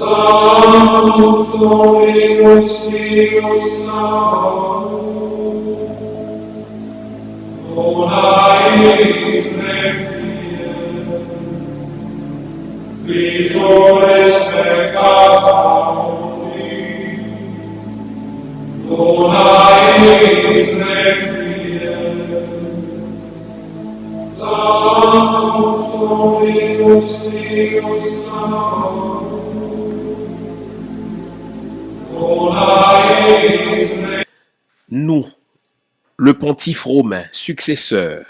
Sanctus Dominus Deus salus, dona eis requiem, vitores peccata mundi, dona eis requiem, Sanctus Dominus Deus salus, nous, le pontife romain, successeur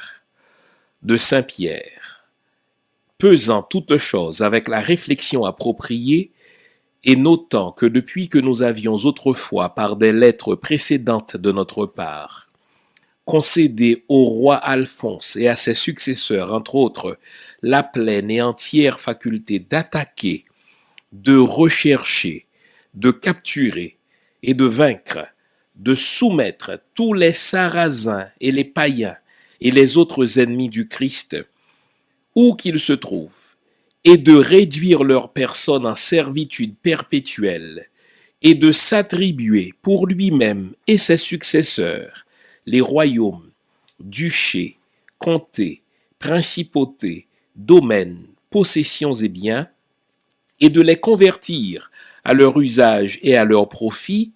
de Saint Pierre, pesant toutes choses avec la réflexion appropriée et notant que depuis que nous avions autrefois, par des lettres précédentes de notre part, concédé au roi Alphonse et à ses successeurs, entre autres, la pleine et entière faculté d'attaquer, de rechercher, de capturer et de vaincre, de soumettre tous les Sarrasins et les païens et les autres ennemis du Christ, où qu'ils se trouvent, et de réduire leur personne en servitude perpétuelle, et de s'attribuer pour lui-même et ses successeurs les royaumes, duchés, comtés, principautés, domaines, possessions et biens, et de les convertir à leur usage et à leur profit,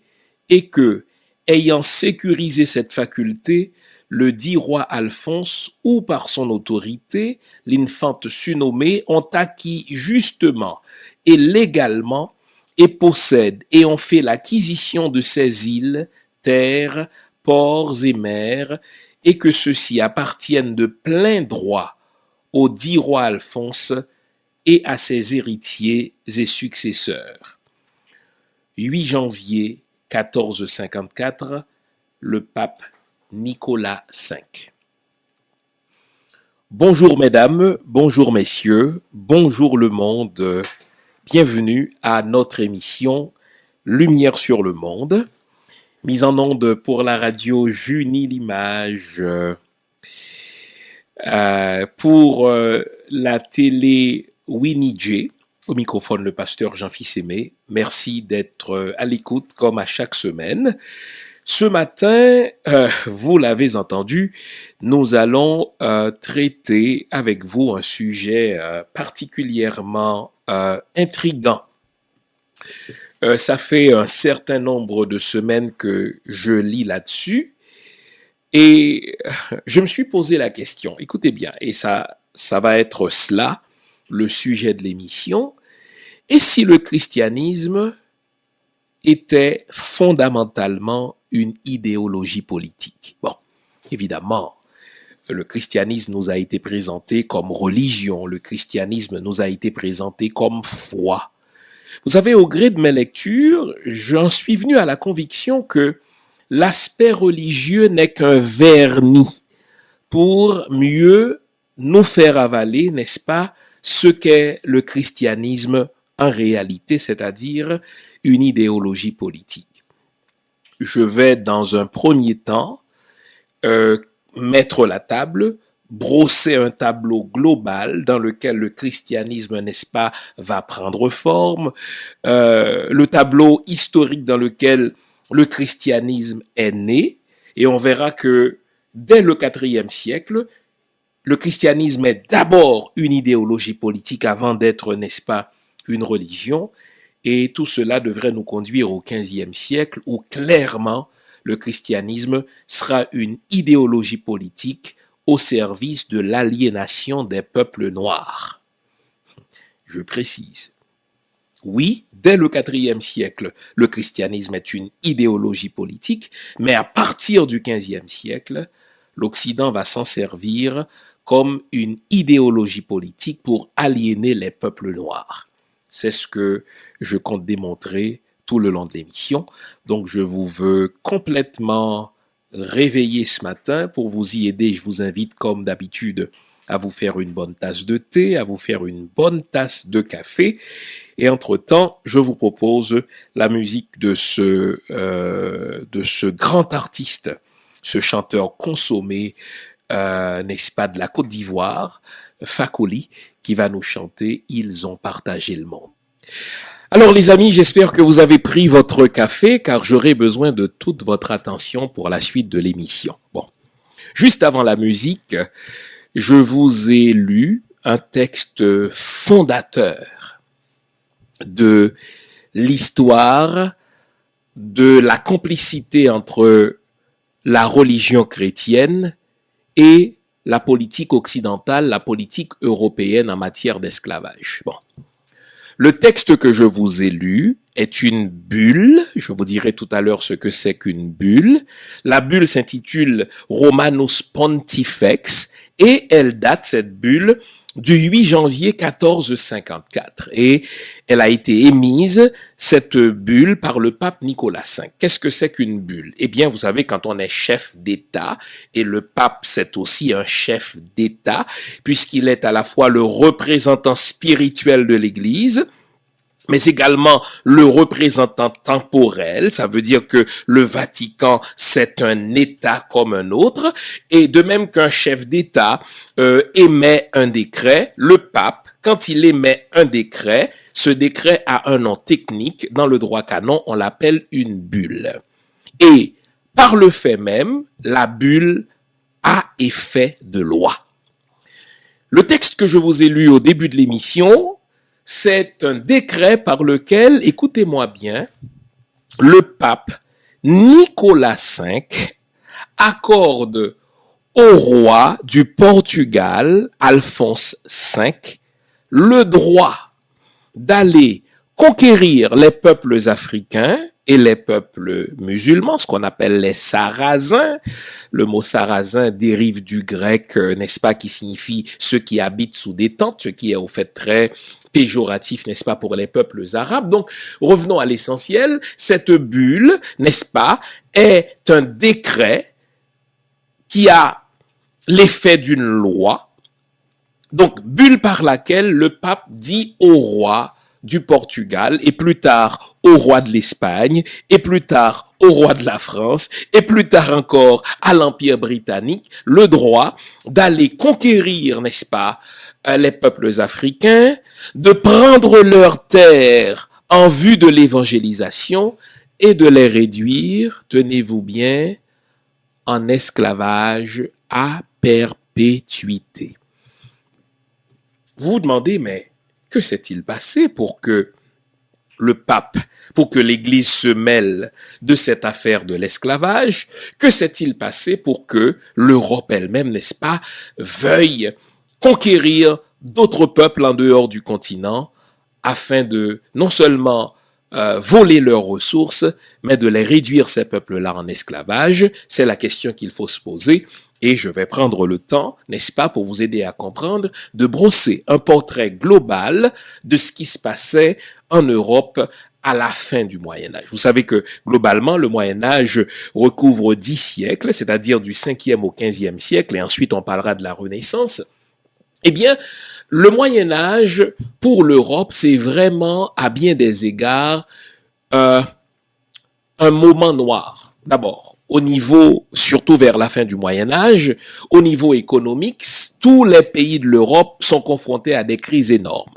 et que, ayant sécurisé cette faculté, le dit roi Alphonse, ou par son autorité, l'infante surnommée, ont acquis justement et légalement, et possèdent et ont fait l'acquisition de ces îles, terres, ports et mers, et que ceux-ci appartiennent de plein droit au dit roi Alphonse et à ses héritiers et successeurs. 8 janvier 1454, le pape Nicolas V. Bonjour mesdames, bonjour messieurs, bonjour le monde, bienvenue à notre émission Lumière sur le monde, mise en onde pour la radio Junie l'Image, pour la télé Winnie J. Au microphone, le pasteur Jean-Fils Aimé. Merci d'être à l'écoute comme à chaque semaine. Ce matin, vous l'avez entendu, nous allons traiter avec vous un sujet particulièrement intriguant. Ça fait un certain nombre de semaines que je lis là-dessus et je me suis posé la question. Écoutez bien, et ça va être cela, le sujet de l'émission. Et si le christianisme était fondamentalement une idéologie politique? Bon, évidemment, le christianisme nous a été présenté comme religion, le christianisme nous a été présenté comme foi. Vous savez, au gré de mes lectures, j'en suis venu à la conviction que l'aspect religieux n'est qu'un vernis pour mieux nous faire avaler, n'est-ce pas, ce qu'est le christianisme en réalité, c'est-à-dire une idéologie politique. Je vais dans un premier temps mettre la table, brosser un tableau global dans lequel le christianisme, n'est-ce pas, va prendre forme, le tableau historique dans lequel le christianisme est né, et on verra que dès le IVe siècle, le christianisme est d'abord une idéologie politique avant d'être, n'est-ce pas, une religion, et tout cela devrait nous conduire au XVe siècle où clairement le christianisme sera une idéologie politique au service de l'aliénation des peuples noirs. Je précise. Oui, dès le IVe siècle, le christianisme est une idéologie politique, mais à partir du XVe siècle, l'Occident va s'en servir comme une idéologie politique pour aliéner les peuples noirs. C'est ce que je compte démontrer tout le long de l'émission. Donc, je vous veux complètement réveiller ce matin. Pour vous y aider, je vous invite, comme d'habitude, à vous faire une bonne tasse de thé, à vous faire une bonne tasse de café. Et entre-temps, je vous propose la musique de ce grand artiste, ce chanteur consommé, n'est-ce pas, de la Côte d'Ivoire, Fakoli, qui va nous chanter « Ils ont partagé le monde ». Alors les amis, j'espère que vous avez pris votre café, car j'aurai besoin de toute votre attention pour la suite de l'émission. Bon, juste avant la musique, je vous ai lu un texte fondateur de l'histoire de la complicité entre la religion chrétienne et la politique occidentale, la politique européenne en matière d'esclavage. Bon. Le texte que je vous ai lu est une bulle. Je vous dirai tout à l'heure ce que c'est qu'une bulle. La bulle s'intitule Romanus Pontifex et elle date, cette bulle, du 8 janvier 1454. Et elle a été émise, cette bulle, par le pape Nicolas V. Qu'est-ce que c'est qu'une bulle? Eh bien, vous savez, quand on est chef d'État, et le pape, c'est aussi un chef d'État, puisqu'il est à la fois le représentant spirituel de l'Église, mais également le représentant temporel. Ça veut dire que le Vatican, c'est un État comme un autre. Et de même qu'un chef d'État émet un décret, le pape, quand il émet un décret, ce décret a un nom technique. Dans le droit canon, on l'appelle une bulle. Et par le fait même, la bulle a effet de loi. Le texte que je vous ai lu au début de l'émission, c'est un décret par lequel, écoutez-moi bien, le pape Nicolas V accorde au roi du Portugal, Alphonse V, le droit d'aller conquérir les peuples africains et les peuples musulmans, ce qu'on appelle les Sarrasins. Le mot Sarrasin dérive du grec, n'est-ce pas, qui signifie ceux qui habitent sous des tentes, ce qui est au fait très péjoratif, n'est-ce pas, pour les peuples arabes. Donc, revenons à l'essentiel. Cette bulle, n'est-ce pas, est un décret qui a l'effet d'une loi. Donc, bulle par laquelle le pape dit au roi du Portugal, et plus tard au roi de l'Espagne, et plus tard au roi de la France, et plus tard encore à l'Empire britannique, le droit d'aller conquérir, n'est-ce pas, les peuples africains, de prendre leurs terres en vue de l'évangélisation et de les réduire, tenez-vous bien, en esclavage à perpétuité. Vous vous demandez, mais que s'est-il passé pour que le pape, pour que l'Église se mêle de cette affaire de l'esclavage? Que s'est-il passé pour que l'Europe elle-même, n'est-ce pas, veuille conquérir d'autres peuples en dehors du continent afin de non seulement voler leurs ressources, mais de les réduire, ces peuples-là, en esclavage? C'est la question qu'il faut se poser. Et je vais prendre le temps, n'est-ce pas, pour vous aider à comprendre, de brosser un portrait global de ce qui se passait en Europe à la fin du Moyen-Âge. Vous savez que, globalement, le Moyen-Âge recouvre 10 siècles, c'est-à-dire du 5e au 15e siècle, et ensuite on parlera de la Renaissance. Eh bien, le Moyen-Âge, pour l'Europe, c'est vraiment, à bien des égards, un moment noir. D'abord, au niveau, surtout vers la fin du Moyen-Âge, au niveau économique, tous les pays de l'Europe sont confrontés à des crises énormes.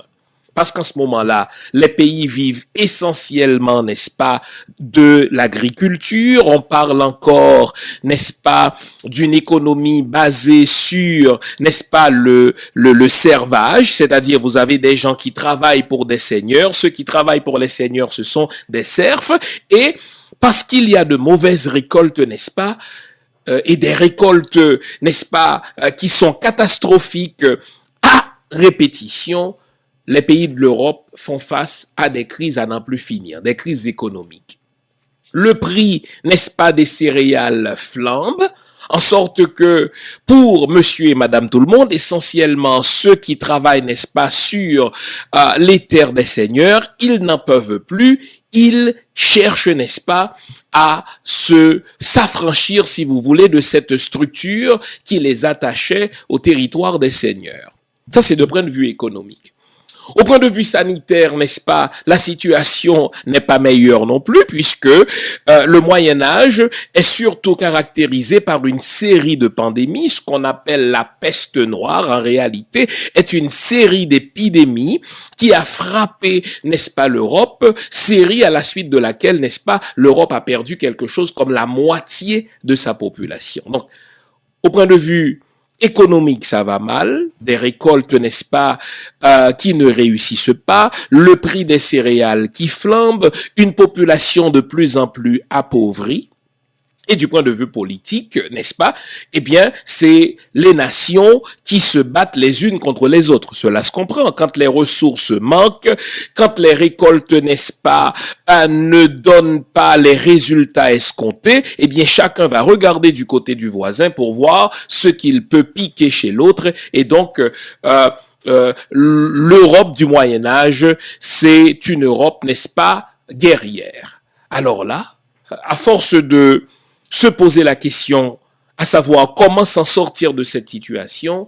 Parce qu'en ce moment-là, les pays vivent essentiellement, n'est-ce pas, de l'agriculture. On parle encore, n'est-ce pas, d'une économie basée sur, n'est-ce pas, le servage. C'est-à-dire, vous avez des gens qui travaillent pour des seigneurs. Ceux qui travaillent pour les seigneurs, ce sont des serfs. Et parce qu'il y a de mauvaises récoltes, n'est-ce pas, et des récoltes, n'est-ce pas, qui sont catastrophiques à répétition, les pays de l'Europe font face à des crises à n'en plus finir, des crises économiques. Le prix, n'est-ce pas, des céréales flambe, en sorte que pour monsieur et madame tout le monde, essentiellement ceux qui travaillent, n'est-ce pas, sur les terres des seigneurs, ils n'en peuvent plus, ils cherchent, n'est-ce pas, à s'affranchir, si vous voulez, de cette structure qui les attachait au territoire des seigneurs. Ça, c'est de point de vue économique. Au point de vue sanitaire, n'est-ce pas, la situation n'est pas meilleure non plus, puisque le Moyen-Âge est surtout caractérisé par une série de pandémies, ce qu'on appelle la peste noire, en réalité, est une série d'épidémies qui a frappé, n'est-ce pas, l'Europe, série à la suite de laquelle, n'est-ce pas, l'Europe a perdu quelque chose comme la moitié de sa population. Donc, au point de vue économique, ça va mal, des récoltes, n'est-ce pas, qui ne réussissent pas, le prix des céréales qui flambe, une population de plus en plus appauvrie. Et du point de vue politique, n'est-ce pas, eh bien, c'est les nations qui se battent les unes contre les autres. Cela se comprend. Quand les ressources manquent, quand les récoltes, n'est-ce pas, ne donnent pas les résultats escomptés, eh bien, chacun va regarder du côté du voisin pour voir ce qu'il peut piquer chez l'autre. Et donc, l'Europe du Moyen-Âge, c'est une Europe, n'est-ce pas, guerrière. Alors là, à force de se poser la question, à savoir comment s'en sortir de cette situation,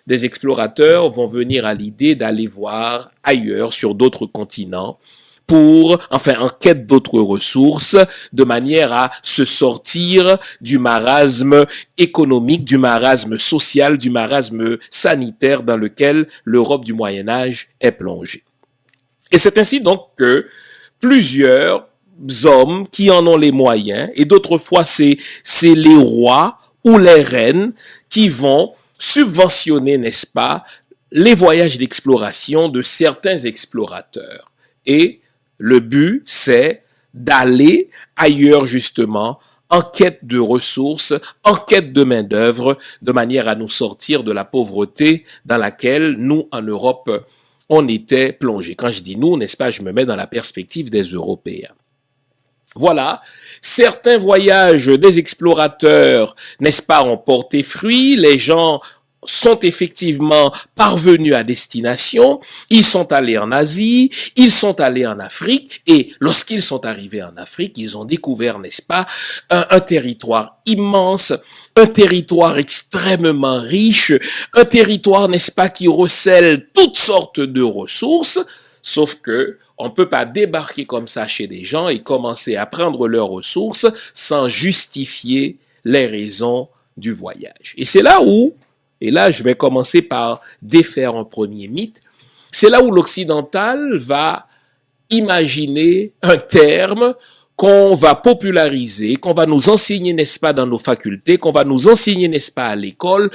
des explorateurs vont venir à l'idée d'aller voir ailleurs, sur d'autres continents, en quête d'autres ressources, de manière à se sortir du marasme économique, du marasme social, du marasme sanitaire dans lequel l'Europe du Moyen-Âge est plongée. Et c'est ainsi donc que plusieurs hommes qui en ont les moyens, et d'autres fois c'est les rois ou les reines qui vont subventionner, n'est-ce pas, les voyages d'exploration de certains explorateurs. Et le but, c'est d'aller ailleurs justement, en quête de ressources, en quête de main-d'œuvre, de manière à nous sortir de la pauvreté dans laquelle nous, en Europe, on était plongés. Quand je dis nous, n'est-ce pas, je me mets dans la perspective des Européens. Voilà, certains voyages des explorateurs, n'est-ce pas, ont porté fruit, les gens sont effectivement parvenus à destination, ils sont allés en Asie, ils sont allés en Afrique, et lorsqu'ils sont arrivés en Afrique, ils ont découvert, n'est-ce pas, un territoire immense, un territoire extrêmement riche, un territoire, n'est-ce pas, qui recèle toutes sortes de ressources, sauf que on ne peut pas débarquer comme ça chez des gens et commencer à prendre leurs ressources sans justifier les raisons du voyage. Et c'est là où, et là je vais commencer par défaire un premier mythe, c'est là où l'occidental va imaginer un terme qu'on va populariser, qu'on va nous enseigner, n'est-ce pas, dans nos facultés, qu'on va nous enseigner, n'est-ce pas, à l'école,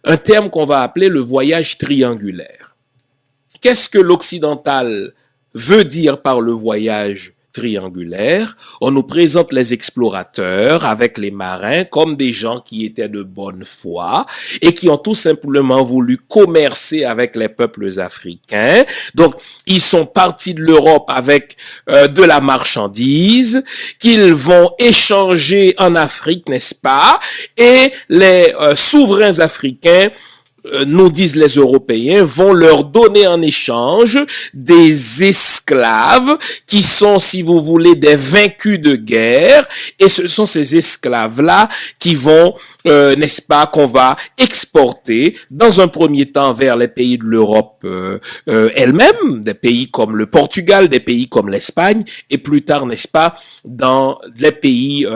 un terme qu'on va appeler le voyage triangulaire. Qu'est-ce que l'occidental veut dire par le voyage triangulaire? On nous présente les explorateurs avec les marins comme des gens qui étaient de bonne foi et qui ont tout simplement voulu commercer avec les peuples africains. Donc, ils sont partis de l'Europe avec de la marchandise qu'ils vont échanger en Afrique, n'est-ce pas? Et les souverains africains, nous disent les Européens, vont leur donner en échange des esclaves qui sont, si vous voulez, des vaincus de guerre, et ce sont ces esclaves-là qui vont, n'est-ce pas, qu'on va exporter dans un premier temps vers les pays de l'Europe elle-même, des pays comme le Portugal, des pays comme l'Espagne, et plus tard, n'est-ce pas, dans les pays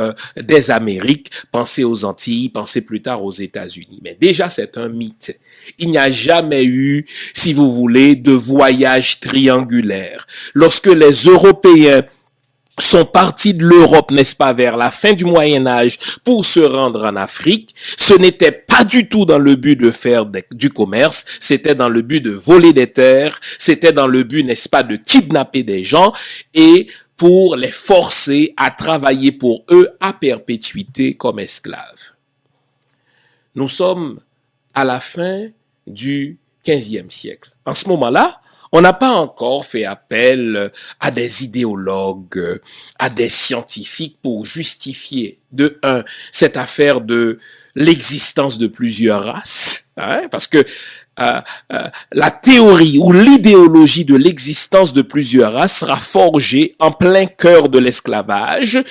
des Amériques, pensez aux Antilles, pensez plus tard aux États-Unis. Mais déjà, c'est un mythe. Il n'y a jamais eu, si vous voulez, de voyage triangulaire. Lorsque les Européens sont partis de l'Europe, n'est-ce pas, vers la fin du Moyen-Âge pour se rendre en Afrique, ce n'était pas du tout dans le but de faire du commerce, c'était dans le but de voler des terres, c'était dans le but, n'est-ce pas, de kidnapper des gens et pour les forcer à travailler pour eux à perpétuité comme esclaves. Nous sommes à la fin du XVe siècle. En ce moment-là, on n'a pas encore fait appel à des idéologues, à des scientifiques pour justifier, de un, cette affaire de l'existence de plusieurs races, hein, parce que la théorie ou l'idéologie de l'existence de plusieurs races sera forgée en plein cœur de l'esclavage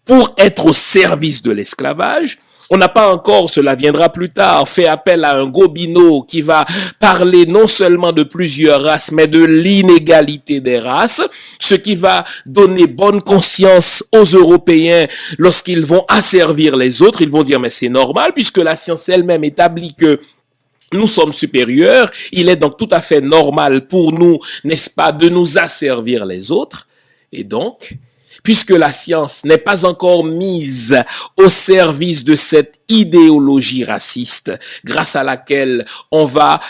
pour être au service de l'esclavage. On n'a pas encore, cela viendra plus tard, fait appel à un Gobineau qui va parler non seulement de plusieurs races, mais de l'inégalité des races, ce qui va donner bonne conscience aux Européens lorsqu'ils vont asservir les autres. Ils vont dire, mais c'est normal, puisque la science elle-même établit que nous sommes supérieurs. Il est donc tout à fait normal pour nous, n'est-ce pas, de nous asservir les autres. Et donc, puisque la science n'est pas encore mise au service de cette idéologie raciste, grâce à laquelle on va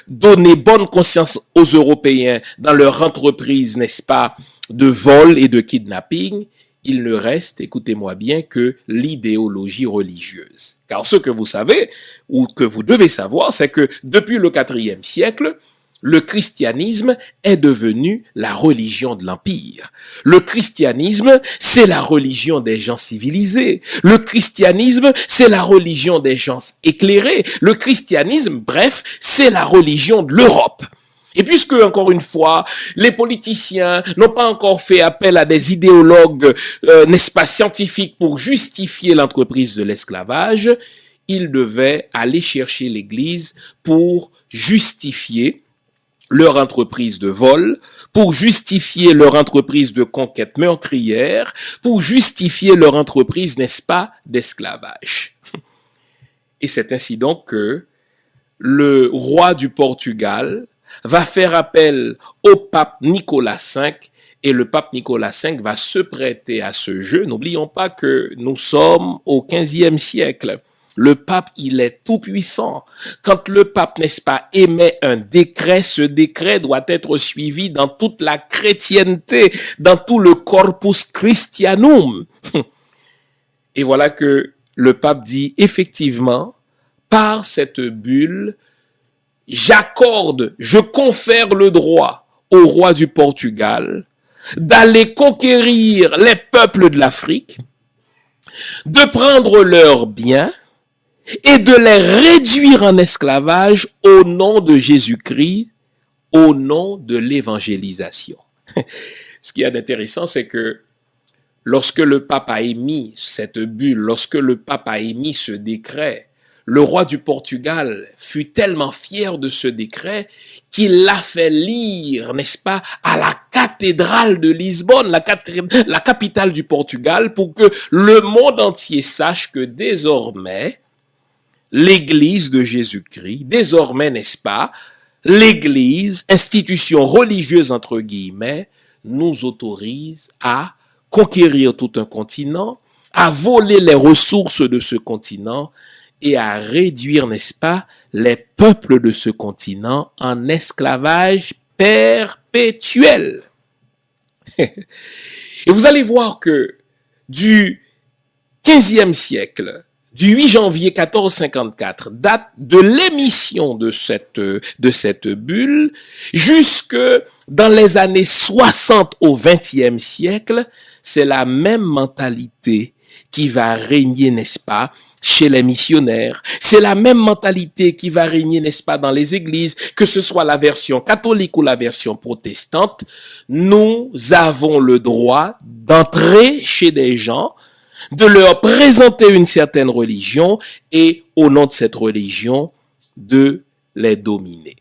donner bonne conscience aux Européens dans leur entreprise, n'est-ce pas, de vol et de kidnapping, il ne reste, écoutez-moi bien, que l'idéologie religieuse. Car ce que vous savez, ou que vous devez savoir, c'est que depuis le IVe siècle, le christianisme est devenu la religion de l'Empire. Le christianisme, c'est la religion des gens civilisés. Le christianisme, c'est la religion des gens éclairés. Le christianisme, bref, c'est la religion de l'Europe. Et puisque, encore une fois, les politiciens n'ont pas encore fait appel à des idéologues, n'est-ce pas, scientifiques pour justifier l'entreprise de l'esclavage, ils devaient aller chercher l'Église pour justifier leur entreprise de vol, pour justifier leur entreprise de conquête meurtrière, pour justifier leur entreprise, n'est-ce pas, d'esclavage. Et c'est ainsi donc que le roi du Portugal va faire appel au pape Nicolas V, et le pape Nicolas V va se prêter à ce jeu. N'oublions pas que nous sommes au XVe siècle. Le pape, il est tout puissant. Quand le pape, n'est-ce pas, émet un décret, ce décret doit être suivi dans toute la chrétienté, dans tout le corpus Christianum. Et voilà que le pape dit, effectivement, par cette bulle, j'accorde, je confère le droit au roi du Portugal d'aller conquérir les peuples de l'Afrique, de prendre leurs biens et de les réduire en esclavage au nom de Jésus-Christ, au nom de l'évangélisation. Ce qui est intéressant, c'est que lorsque le pape a émis cette bulle, lorsque le pape a émis ce décret, le roi du Portugal fut tellement fier de ce décret qu'il l'a fait lire, n'est-ce pas, à la cathédrale de Lisbonne, la capitale du Portugal, pour que le monde entier sache que désormais, l'Église de Jésus-Christ, désormais, n'est-ce pas, l'Église, institution religieuse entre guillemets, nous autorise à conquérir tout un continent, à voler les ressources de ce continent et à réduire, n'est-ce pas, les peuples de ce continent en esclavage perpétuel. Et vous allez voir que du 15e siècle, du 8 janvier 1454, date de l'émission de cette bulle, jusque dans les années 60 au 20e siècle, c'est la même mentalité qui va régner, n'est-ce pas, chez les missionnaires. C'est la même mentalité qui va régner, n'est-ce pas, dans les églises, que ce soit la version catholique ou la version protestante. Nous avons le droit d'entrer chez des gens, de leur présenter une certaine religion et, au nom de cette religion, de les dominer.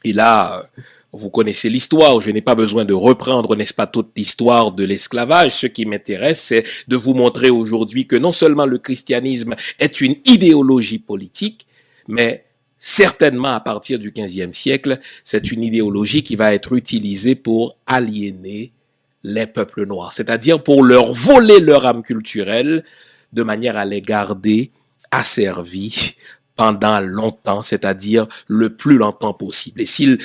Et là, vous connaissez l'histoire, je n'ai pas besoin de reprendre, n'est-ce pas, toute l'histoire de l'esclavage. Ce qui m'intéresse, c'est de vous montrer aujourd'hui que non seulement le christianisme est une idéologie politique, mais certainement à partir du XVe siècle, c'est une idéologie qui va être utilisée pour aliéner les peuples noirs, c'est-à-dire pour leur voler leur âme culturelle de manière à les garder asservis pendant longtemps, c'est-à-dire le plus longtemps possible. Et s'il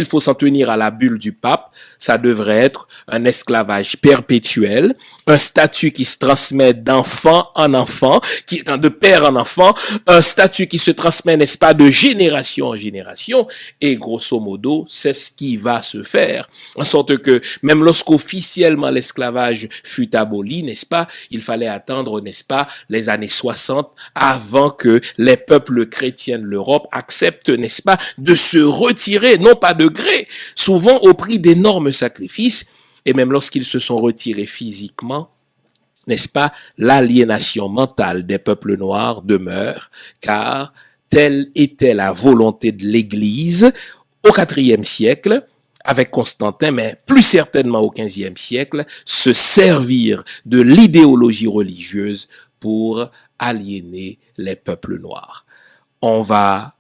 faut s'en tenir à la bulle du pape, ça devrait être un esclavage perpétuel, un statut qui se transmet d'enfant en enfant, de père en enfant, un statut qui se transmet, n'est-ce pas, de génération en génération, et grosso modo, c'est ce qui va se faire. En sorte que, même lorsqu'officiellement l'esclavage fut aboli, n'est-ce pas, il fallait attendre, n'est-ce pas, les années 60 avant que les peuples chrétiens de l'Europe acceptent, n'est-ce pas, de se retirer, non pas de gré, souvent au prix d'énormes sacrifices, et même lorsqu'ils se sont retirés physiquement, n'est-ce pas, l'aliénation mentale des peuples noirs demeure, car telle était la volonté de l'Église au IVe siècle, avec Constantin, mais plus certainement au XVe siècle, se servir de l'idéologie religieuse pour aliéner les peuples noirs. On va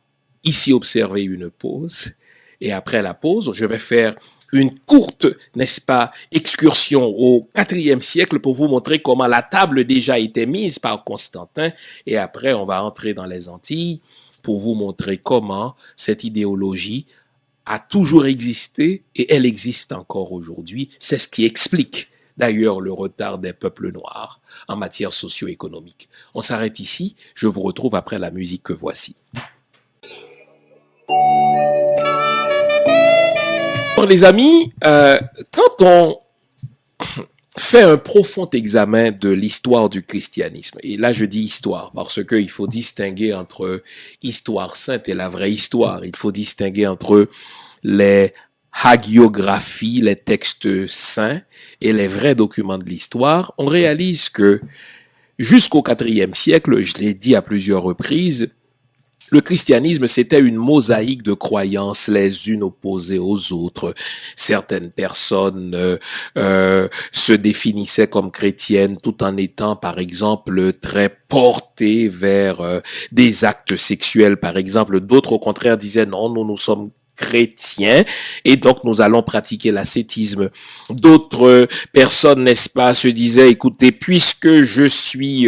ici observer une pause, et après la pause, je vais faire une courte, n'est-ce pas, excursion au IVe siècle pour vous montrer comment la table déjà été mise par Constantin, et après on va entrer dans les Antilles pour vous montrer comment cette idéologie a toujours existé et elle existe encore aujourd'hui. C'est ce qui explique d'ailleurs le retard des peuples noirs en matière socio-économique. On s'arrête ici, je vous retrouve après la musique que voici. Alors les amis, quand on fait un profond examen de l'histoire du christianisme, et là je dis histoire parce qu'il faut distinguer entre histoire sainte et la vraie histoire, il faut distinguer entre les hagiographies, les textes saints et les vrais documents de l'histoire, on réalise que jusqu'au IVe siècle, je l'ai dit à plusieurs reprises, le christianisme, c'était une mosaïque de croyances les unes opposées aux autres. Certaines personnes se définissaient comme chrétiennes tout en étant, par exemple, très portées vers des actes sexuels, par exemple. D'autres, au contraire, disaient non, nous sommes chrétiens et donc nous allons pratiquer l'ascétisme. D'autres personnes, n'est-ce pas, se disaient, écoutez, puisque je suis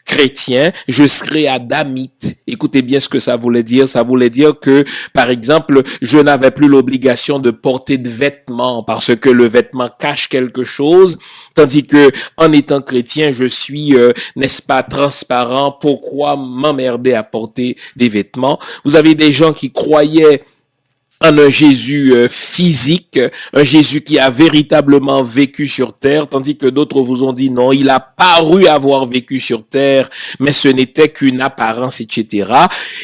chrétien, je serai adamite. Écoutez bien ce que ça voulait dire. Ça voulait dire que, par exemple, je n'avais plus l'obligation de porter de vêtements parce que le vêtement cache quelque chose, tandis que en étant chrétien, je suis, n'est-ce pas, transparent. Pourquoi m'emmerder à porter des vêtements? Vous avez des gens qui croyaient en un Jésus physique, un Jésus qui a véritablement vécu sur terre, tandis que d'autres vous ont dit non, il a paru avoir vécu sur terre, mais ce n'était qu'une apparence, etc.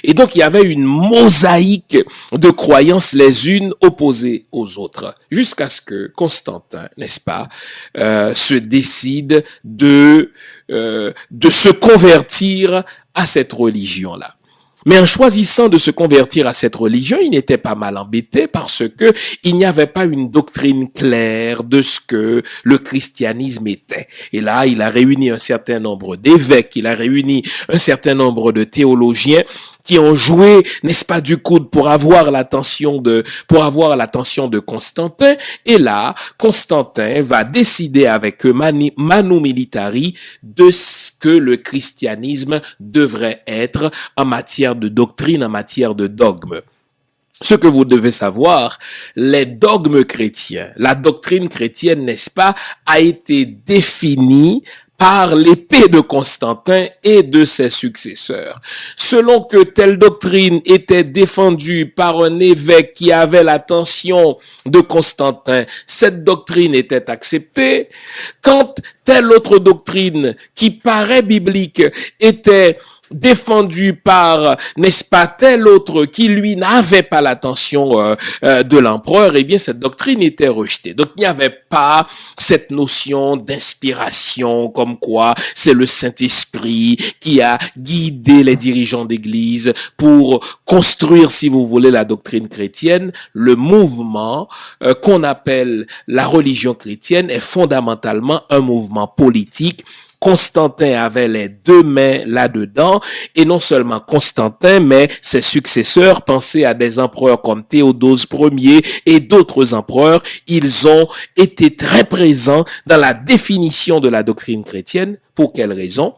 Et donc il y avait une mosaïque de croyances les unes opposées aux autres, jusqu'à ce que Constantin, n'est-ce pas, se décide de se convertir à cette religion-là. Mais en choisissant de se convertir à cette religion, il n'était pas mal embêté parce que il n'y avait pas une doctrine claire de ce que le christianisme était. Et là, il a réuni un certain nombre d'évêques, il a réuni un certain nombre de théologiens qui ont joué, n'est-ce pas, du coude pour avoir l'attention de Constantin. Et là, Constantin va décider avec Manu Militari de ce que le christianisme devrait être en matière de doctrine, en matière de dogme. Ce que vous devez savoir, les dogmes chrétiens, la doctrine chrétienne, n'est-ce pas, a été définie par l'épée de Constantin et de ses successeurs. Selon que telle doctrine était défendue par un évêque qui avait l'attention de Constantin, cette doctrine était acceptée. Quand telle autre doctrine qui paraît biblique était défendu par, n'est-ce pas, tel autre qui, lui, n'avait pas l'attention de l'empereur, eh bien, cette doctrine était rejetée. Donc, il n'y avait pas cette notion d'inspiration, comme quoi c'est le Saint-Esprit qui a guidé les dirigeants d'église pour construire, si vous voulez, la doctrine chrétienne. Le mouvement qu'on appelle la religion chrétienne est fondamentalement un mouvement politique. Constantin avait les deux mains là-dedans, et non seulement Constantin, mais ses successeurs, pensez à des empereurs comme Théodose Ier et d'autres empereurs, ils ont été très présents dans la définition de la doctrine chrétienne. Pour quelle raison?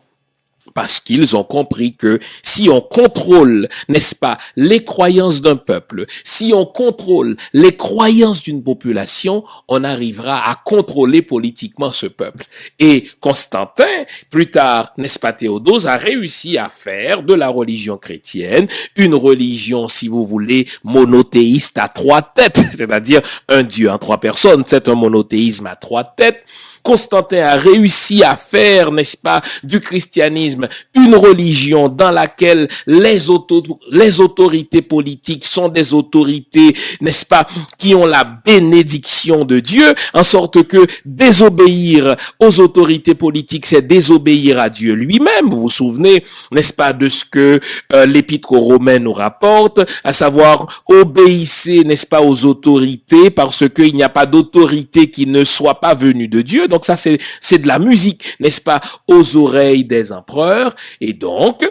Parce qu'ils ont compris que si on contrôle, n'est-ce pas, les croyances d'un peuple, si on contrôle les croyances d'une population, on arrivera à contrôler politiquement ce peuple. Et Constantin, plus tard, n'est-ce pas, Théodose, a réussi à faire de la religion chrétienne une religion, si vous voulez, monothéiste à trois têtes, c'est-à-dire un Dieu en trois personnes. C'est un monothéisme à trois têtes. Constantin a réussi à faire, n'est-ce pas, du christianisme christianisme une religion dans laquelle les autorités politiques sont des autorités, n'est-ce pas, qui ont la bénédiction de Dieu, en sorte que désobéir aux autorités politiques, c'est désobéir à Dieu lui-même. Vous vous souvenez, n'est-ce pas, de ce que l'Épître aux Romains nous rapporte, à savoir obéissez, n'est-ce pas, aux autorités, parce qu'il n'y a pas d'autorité qui ne soit pas venue de Dieu. Donc ça, c'est de la musique, n'est-ce pas, aux oreilles des empereurs. Et donc,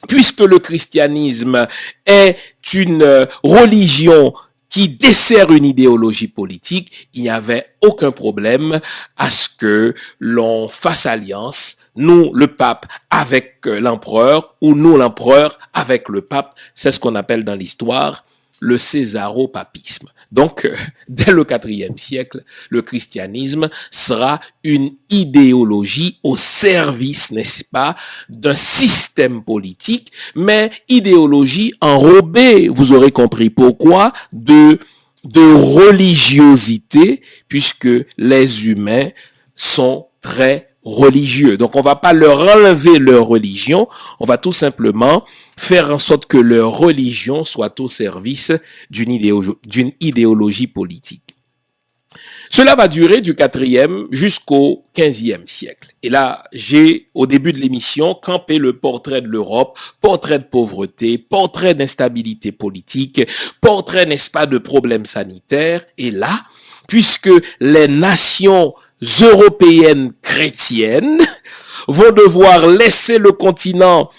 puisque le christianisme est une religion qui dessert une idéologie politique, il n'y avait aucun problème à ce que l'on fasse alliance, nous, le pape, avec l'empereur, ou nous, l'empereur, avec le pape. C'est ce qu'on appelle dans l'histoire le césaropapisme. Donc, dès le IVe siècle, le christianisme sera une idéologie au service, n'est-ce pas, d'un système politique, mais idéologie enrobée, vous aurez compris pourquoi, de religiosité, puisque les humains sont très religieux. Donc, on va pas leur enlever leur religion, on va tout simplement faire en sorte que leur religion soit au service d'une idéologie politique. Cela va durer du 4e jusqu'au 15e siècle. Et là, j'ai, au début de l'émission, campé le portrait de l'Europe, portrait de pauvreté, portrait d'instabilité politique, portrait, n'est-ce pas, de problèmes sanitaires. Et là, puisque les nations européennes chrétiennes vont devoir laisser le continent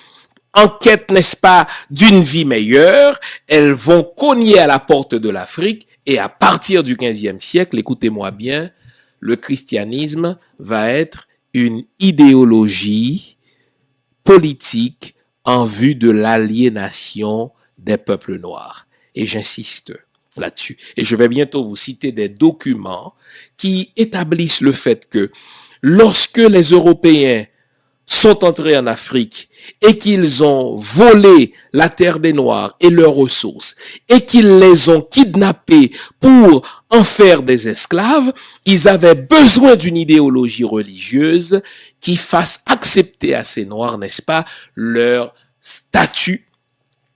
en quête, n'est-ce pas, d'une vie meilleure, elles vont cogner à la porte de l'Afrique et à partir du 15e siècle, écoutez-moi bien, le christianisme va être une idéologie politique en vue de l'aliénation des peuples noirs. Et j'insiste là-dessus. Et je vais bientôt vous citer des documents qui établissent le fait que lorsque les Européens sont entrés en Afrique et qu'ils ont volé la terre des Noirs et leurs ressources et qu'ils les ont kidnappés pour en faire des esclaves, ils avaient besoin d'une idéologie religieuse qui fasse accepter à ces Noirs, n'est-ce pas, leur statut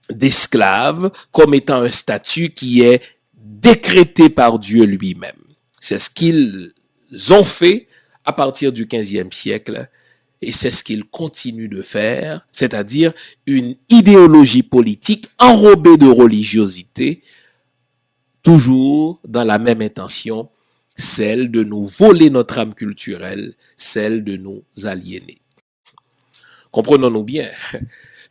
d'esclaves comme étant un statut qui est décrété par Dieu lui-même. C'est ce qu'ils ont fait à partir du 15e siècle. Et c'est ce qu'ils continuent de faire, c'est-à-dire une idéologie politique enrobée de religiosité, toujours dans la même intention, celle de nous voler notre âme culturelle, celle de nous aliéner. Comprenons-nous bien,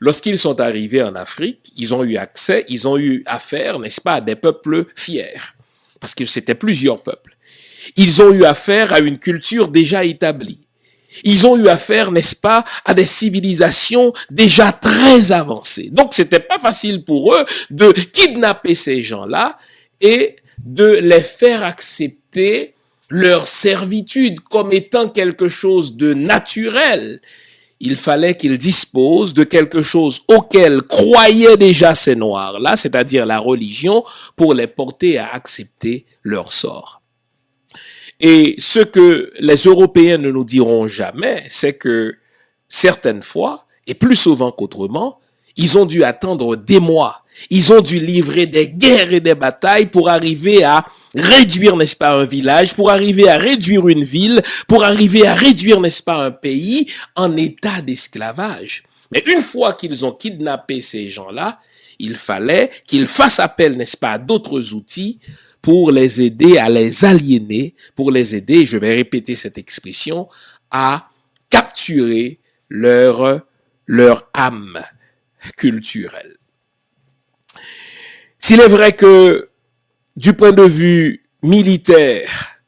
lorsqu'ils sont arrivés en Afrique, ils ont eu affaire, n'est-ce pas, à des peuples fiers, parce que c'était plusieurs peuples. Ils ont eu affaire à une culture déjà établie. Ils ont eu affaire, n'est-ce pas, à des civilisations déjà très avancées. Donc, c'était pas facile pour eux de kidnapper ces gens-là et de les faire accepter leur servitude comme étant quelque chose de naturel. Il fallait qu'ils disposent de quelque chose auquel croyaient déjà ces Noirs-là, c'est-à-dire la religion, pour les porter à accepter leur sort. Et ce que les Européens ne nous diront jamais, c'est que certaines fois, et plus souvent qu'autrement, ils ont dû attendre des mois. Ils ont dû livrer des guerres et des batailles pour arriver à réduire, n'est-ce pas, un village, pour arriver à réduire une ville, pour arriver à réduire, n'est-ce pas, un pays en état d'esclavage. Mais une fois qu'ils ont kidnappé ces gens-là, il fallait qu'ils fassent appel, n'est-ce pas, à d'autres outils pour les aider à les aliéner, pour les aider, je vais répéter cette expression, à capturer leur âme culturelle. S'il est vrai que, du point de vue militaire,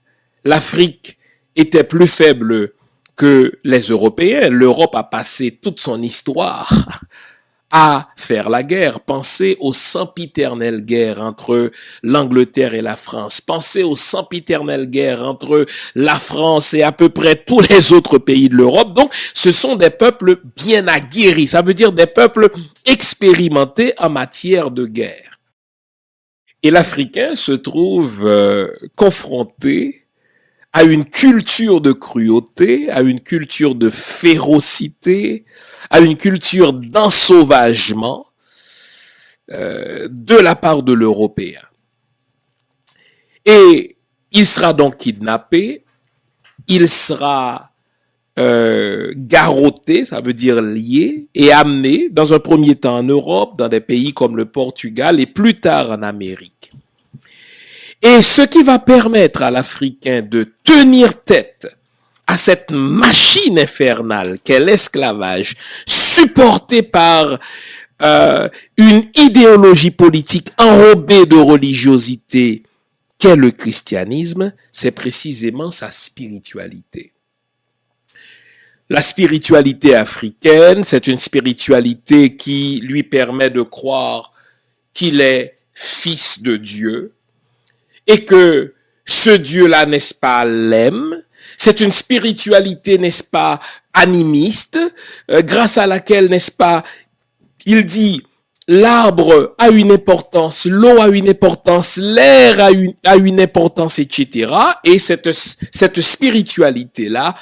l'Afrique était plus faible que les Européens, l'Europe a passé toute son histoire à faire la guerre. Pensez aux sempiternelles guerres entre l'Angleterre et la France. Pensez aux sempiternelles guerres entre la France et à peu près tous les autres pays de l'Europe. Donc, ce sont des peuples bien aguerris. Ça veut dire des peuples expérimentés en matière de guerre. Et l'Africain se trouve confronté à une culture de cruauté, à une culture de férocité, à une culture d'ensauvagement de la part de l'Européen. Et il sera donc kidnappé, il sera garrotté, ça veut dire lié, et amené dans un premier temps en Europe, dans des pays comme le Portugal et plus tard en Amérique. Et ce qui va permettre à l'Africain de tenir tête à cette machine infernale qu'est l'esclavage, supportée par une idéologie politique enrobée de religiosité qu'est le christianisme, c'est précisément sa spiritualité. La spiritualité africaine, c'est une spiritualité qui lui permet de croire qu'il est fils de Dieu et que ce Dieu-là, n'est-ce pas, l'aime. C'est une spiritualité, n'est-ce pas, animiste, grâce à laquelle, n'est-ce pas, il dit, l'arbre a une importance, l'eau a une importance, l'air a une importance, etc. Et cette spiritualité-là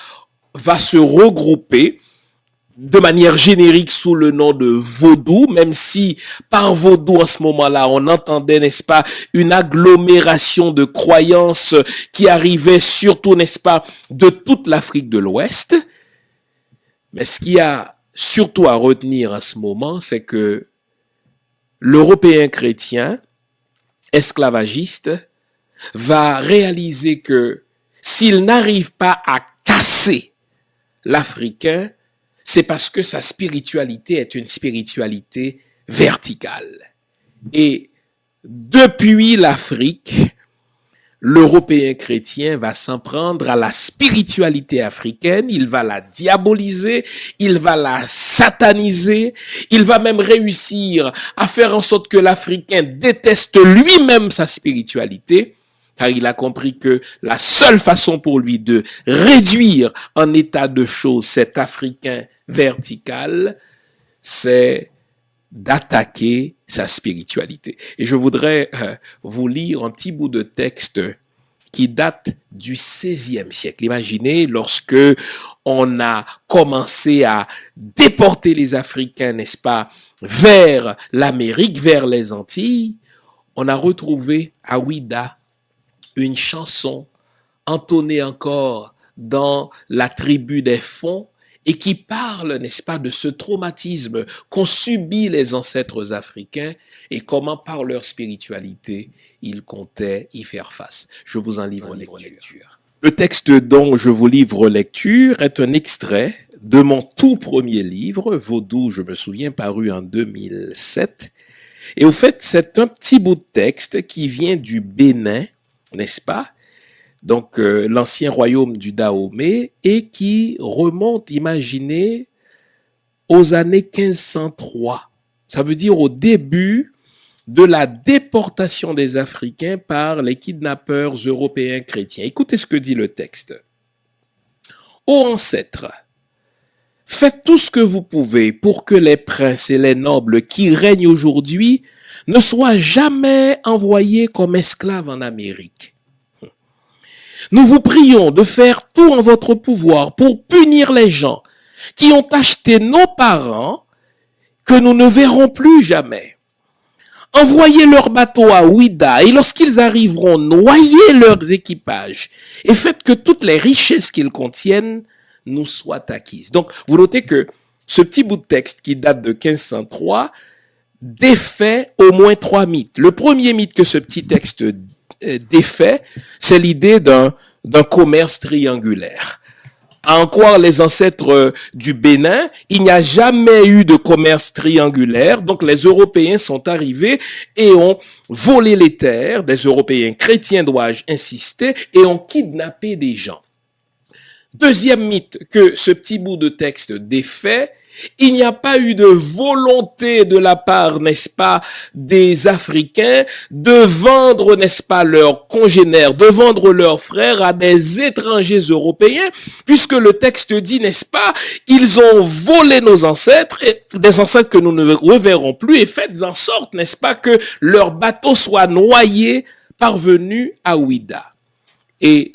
va se regrouper de manière générique sous le nom de vaudou, même si par vaudou en ce moment-là, on entendait, n'est-ce pas, une agglomération de croyances qui arrivait surtout, n'est-ce pas, de toute l'Afrique de l'Ouest. Mais ce qu'il y a surtout à retenir à ce moment, c'est que l'Européen chrétien, esclavagiste, va réaliser que s'il n'arrive pas à casser l'Africain, c'est parce que sa spiritualité est une spiritualité verticale. Et depuis l'Afrique, l'Européen chrétien va s'en prendre à la spiritualité africaine, il va la diaboliser, il va la sataniser, il va même réussir à faire en sorte que l'Africain déteste lui-même sa spiritualité, car il a compris que la seule façon pour lui de réduire en état de choses cet Africain vertical, c'est d'attaquer sa spiritualité. Et je voudrais vous lire un petit bout de texte qui date du XVIe siècle. Imaginez lorsque on a commencé à déporter les Africains, n'est-ce pas, vers l'Amérique, vers les Antilles, on a retrouvé à Ouida une chanson entonnée encore dans la tribu des Fonds, et qui parle, n'est-ce pas, de ce traumatisme qu'ont subi les ancêtres africains et comment, par leur spiritualité, ils comptaient y faire face. Je vous en livre lecture. Le texte dont je vous livre lecture est un extrait de mon tout premier livre, Vaudou, je me souviens, paru en 2007. Et au fait, c'est un petit bout de texte qui vient du Bénin, n'est-ce pas? Donc l'ancien royaume du Dahomey, et qui remonte, imaginez, aux années 1503. Ça veut dire au début de la déportation des Africains par les kidnappeurs européens chrétiens. Écoutez ce que dit le texte. Ô ancêtres, faites tout ce que vous pouvez pour que les princes et les nobles qui règnent aujourd'hui ne soient jamais envoyés comme esclaves en Amérique. Nous vous prions de faire tout en votre pouvoir pour punir les gens qui ont acheté nos parents que nous ne verrons plus jamais. Envoyez leurs bateaux à Ouida et lorsqu'ils arriveront, noyez leurs équipages et faites que toutes les richesses qu'ils contiennent nous soient acquises. Donc, vous notez que ce petit bout de texte qui date de 1503 défait au moins 3 mythes. Le premier mythe que ce petit texte défait, c'est l'idée d'un commerce triangulaire. À en croire les ancêtres du Bénin, il n'y a jamais eu de commerce triangulaire. Donc les Européens sont arrivés et ont volé les terres des Européens chrétiens, dois-je insister, et ont kidnappé des gens. Deuxième mythe que ce petit bout de texte défait, il n'y a pas eu de volonté de la part, n'est-ce pas, des Africains de vendre, n'est-ce pas, leurs congénères, de vendre leurs frères à des étrangers européens, puisque le texte dit, n'est-ce pas, ils ont volé nos ancêtres, et des ancêtres que nous ne reverrons plus, et faites en sorte, n'est-ce pas, que leurs bateaux soient noyés parvenus à Ouida. Et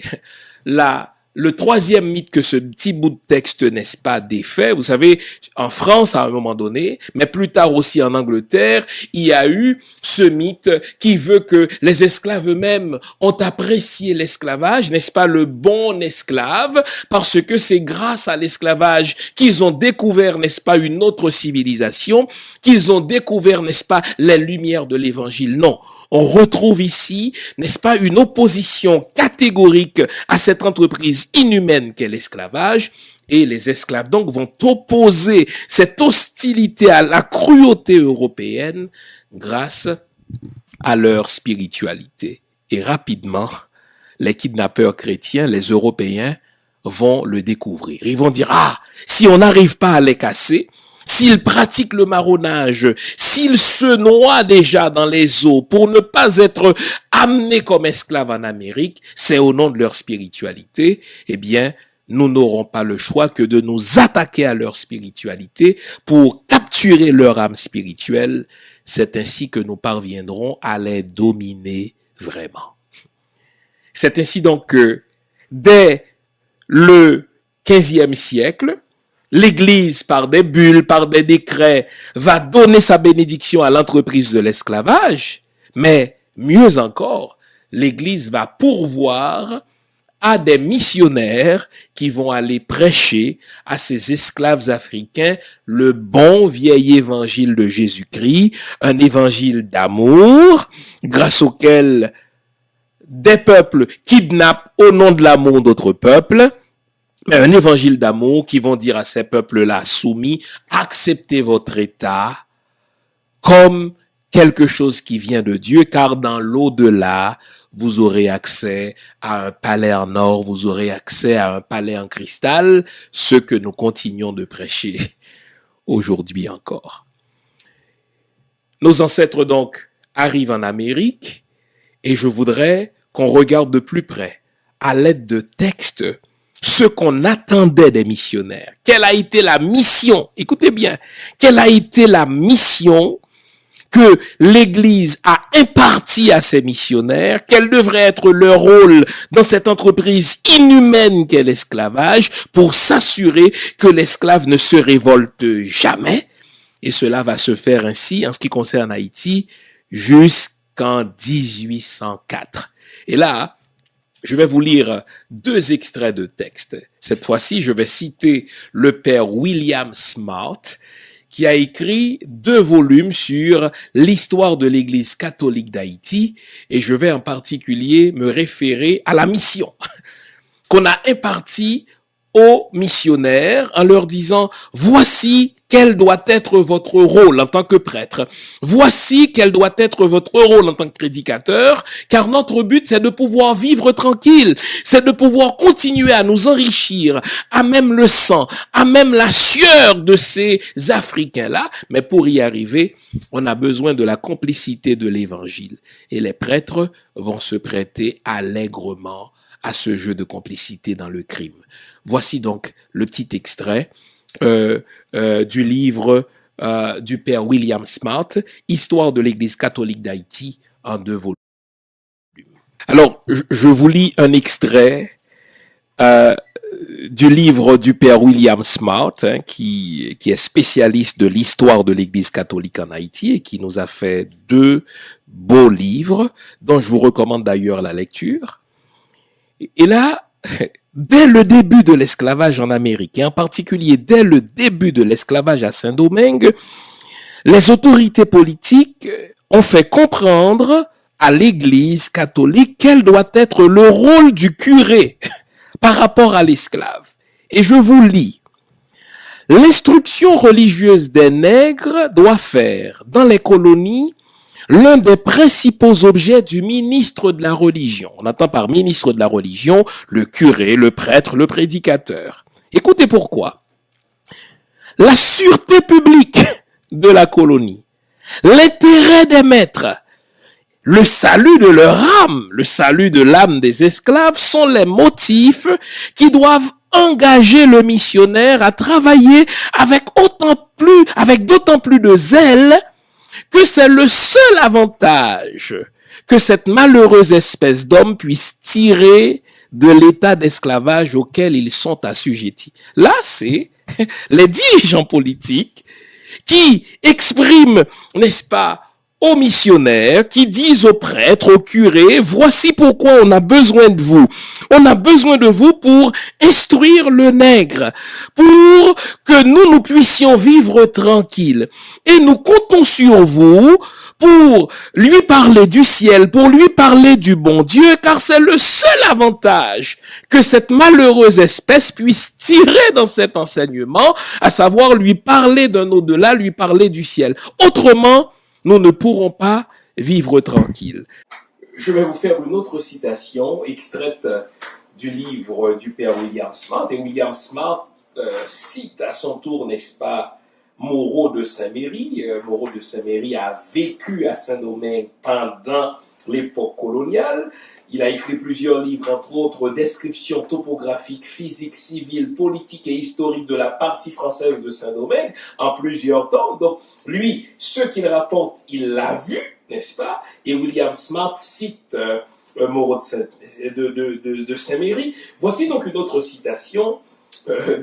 le troisième mythe que ce petit bout de texte, n'est-ce pas, défait. Vous savez, en France, à un moment donné, mais plus tard aussi en Angleterre, il y a eu ce mythe qui veut que les esclaves eux-mêmes ont apprécié l'esclavage, n'est-ce pas, le bon esclave, parce que c'est grâce à l'esclavage qu'ils ont découvert, n'est-ce pas, une autre civilisation, qu'ils ont découvert, n'est-ce pas, les lumières de l'évangile. Non. On retrouve ici, n'est-ce pas, une opposition catégorique à cette entreprise inhumaine qu'est l'esclavage, et les esclaves donc vont opposer cette hostilité à la cruauté européenne grâce à leur spiritualité. Et rapidement, les kidnappeurs chrétiens, les Européens, vont le découvrir. Ils vont dire, ah, si on n'arrive pas à les casser, s'ils pratiquent le marronnage, s'ils se noient déjà dans les eaux pour ne pas être amenés comme esclaves en Amérique, c'est au nom de leur spiritualité, eh bien, nous n'aurons pas le choix que de nous attaquer à leur spiritualité pour capturer leur âme spirituelle. C'est ainsi que nous parviendrons à les dominer vraiment. C'est ainsi donc que, dès le XVe siècle, l'Église, par des bulles, par des décrets, va donner sa bénédiction à l'entreprise de l'esclavage, mais mieux encore, l'Église va pourvoir à des missionnaires qui vont aller prêcher à ces esclaves africains le bon vieil évangile de Jésus-Christ, un évangile d'amour, grâce auquel des peuples kidnappent au nom de l'amour d'autres peuples, mais un évangile d'amour qui vont dire à ces peuples-là soumis, acceptez votre état comme quelque chose qui vient de Dieu, car dans l'au-delà, vous aurez accès à un palais en or, vous aurez accès à un palais en cristal, ce que nous continuons de prêcher aujourd'hui encore. Nos ancêtres donc arrivent en Amérique et je voudrais qu'on regarde de plus près, à l'aide de textes, ce qu'on attendait des missionnaires. Quelle a été la mission? Écoutez bien. Quelle a été la mission que l'Église a impartie à ses missionnaires? Quel devrait être leur rôle dans cette entreprise inhumaine qu'est l'esclavage pour s'assurer que l'esclave ne se révolte jamais? Et cela va se faire ainsi, en ce qui concerne Haïti, jusqu'en 1804. Et là, je vais vous lire deux extraits de texte. Cette fois-ci, je vais citer le père William Smart, qui a écrit 2 volumes sur l'histoire de l'Église catholique d'Haïti, et je vais en particulier me référer à la mission qu'on a impartie aux missionnaires en leur disant « Voici quel doit être votre rôle en tant que prêtre. Voici quel doit être votre rôle en tant que prédicateur, car notre but, c'est de pouvoir vivre tranquille, c'est de pouvoir continuer à nous enrichir, à même le sang, à même la sueur de ces Africains-là. Mais pour y arriver, on a besoin de la complicité de l'Évangile. Et les prêtres vont se prêter allègrement à ce jeu de complicité dans le crime. » Voici donc le petit extrait du livre du père William Smart, Histoire de l'Église catholique d'Haïti, en 2 volumes. Alors, je vous lis un extrait du livre du père William Smart, qui est spécialiste de l'histoire de l'Église catholique en Haïti et qui nous a fait 2 beaux livres, dont je vous recommande d'ailleurs la lecture. Et là, dès le début de l'esclavage en Amérique, et en particulier dès le début de l'esclavage à Saint-Domingue, les autorités politiques ont fait comprendre à l'Église catholique quel doit être le rôle du curé par rapport à l'esclave. Et je vous lis. L'instruction religieuse des nègres doit faire, dans les colonies, l'un des principaux objets du ministre de la religion. On entend par ministre de la religion le curé, le prêtre, le prédicateur. Écoutez pourquoi. La sûreté publique de la colonie, l'intérêt des maîtres, le salut de leur âme, le salut de l'âme des esclaves sont les motifs qui doivent engager le missionnaire à travailler avec d'autant plus de zèle que c'est le seul avantage que cette malheureuse espèce d'homme puisse tirer de l'état d'esclavage auquel ils sont assujettis. Là, c'est les dirigeants politiques qui expriment, n'est-ce pas, aux missionnaires, qui disent aux prêtres, aux curés, voici pourquoi on a besoin de vous. On a besoin de vous pour instruire le nègre, pour que nous puissions vivre tranquilles. Et nous comptons sur vous pour lui parler du ciel, pour lui parler du bon Dieu, car c'est le seul avantage que cette malheureuse espèce puisse tirer dans cet enseignement, à savoir lui parler d'un au-delà, lui parler du ciel. Autrement, nous ne pourrons pas vivre tranquille. Je vais vous faire une autre citation extraite du livre du père William Smart. Et William Smart cite à son tour, n'est-ce pas, Moreau de Saint-Méry. Moreau de Saint-Méry a vécu à Saint-Domingue pendant l'époque coloniale. Il a écrit plusieurs livres, entre autres, descriptions topographiques, physiques, civiles, politiques et historiques de la partie française de Saint-Domingue en plusieurs temps. Donc, lui, ce qu'il rapporte, il l'a vu, n'est-ce pas? Et William Smart cite Moreau de Saint-Méry. Voici donc une autre citation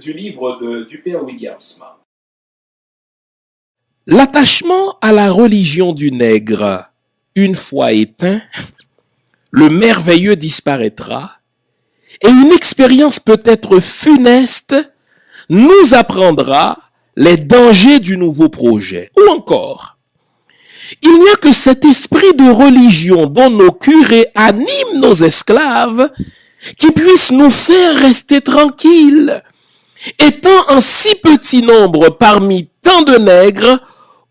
du livre du père William Smart. L'attachement à la religion du nègre, une fois éteint, le merveilleux disparaîtra et une expérience peut-être funeste nous apprendra les dangers du nouveau projet. Ou encore, il n'y a que cet esprit de religion dont nos curés animent nos esclaves qui puisse nous faire rester tranquilles, étant en si petit nombre parmi tant de nègres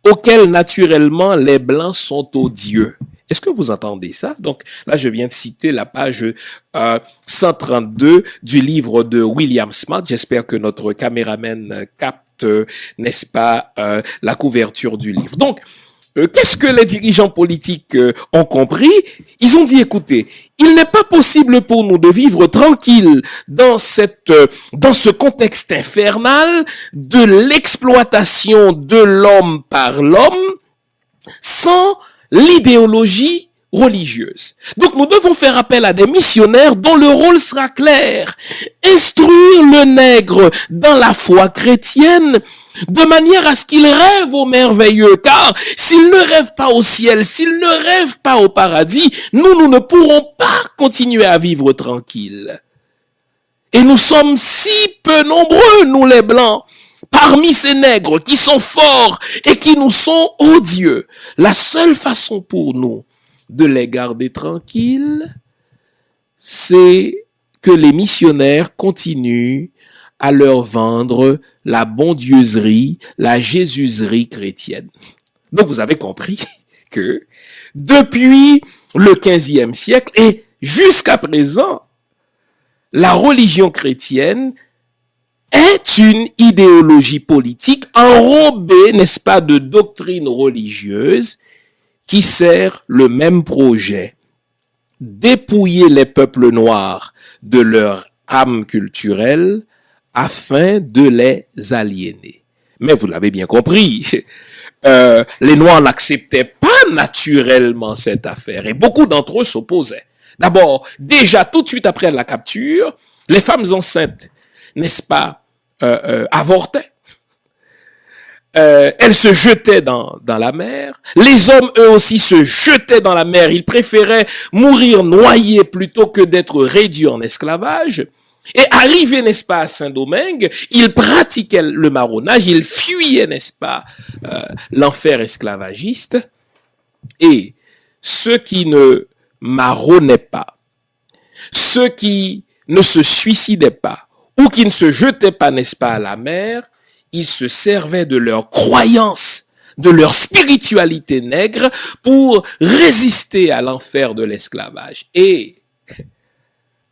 auxquels naturellement les blancs sont odieux. Est-ce que vous entendez ça? Donc là, je viens de citer la page 132 du livre de William Smart. J'espère que notre caméraman capte, n'est-ce pas, la couverture du livre. Donc, qu'est-ce que les dirigeants politiques ont compris? Ils ont dit, écoutez, il n'est pas possible pour nous de vivre tranquille dans ce contexte infernal de l'exploitation de l'homme par l'homme sans l'idéologie religieuse. Donc nous devons faire appel à des missionnaires dont le rôle sera clair. Instruire le nègre dans la foi chrétienne de manière à ce qu'il rêve au merveilleux, car s'il ne rêve pas au ciel, s'il ne rêve pas au paradis, nous ne pourrons pas continuer à vivre tranquille. Et nous sommes si peu nombreux, nous les blancs, parmi ces nègres qui sont forts et qui nous sont odieux. La seule façon pour nous de les garder tranquilles, c'est que les missionnaires continuent à leur vendre la bondieuserie, la jésuserie chrétienne. Donc vous avez compris que depuis le 15e siècle et jusqu'à présent, la religion chrétienne est une idéologie politique enrobée, n'est-ce pas, de doctrine religieuse qui sert le même projet: dépouiller les peuples noirs de leur âme culturelle afin de les aliéner. Mais vous l'avez bien compris, les Noirs n'acceptaient pas naturellement cette affaire et beaucoup d'entre eux s'opposaient. D'abord, déjà tout de suite après la capture, les femmes enceintes, n'est-ce pas, avortaient. Elles se jetaient dans la mer. Les hommes, eux aussi, se jetaient dans la mer. Ils préféraient mourir noyés plutôt que d'être réduits en esclavage. Et arrivés, n'est-ce pas, à Saint-Domingue, ils pratiquaient le marronnage, ils fuyaient, n'est-ce pas, l'enfer esclavagiste. Et ceux qui ne marronnaient pas, ceux qui ne se suicidaient pas, ou qui ne se jetaient pas, n'est-ce pas, à la mer, ils se servaient de leur croyance, de leur spiritualité nègre pour résister à l'enfer de l'esclavage. Et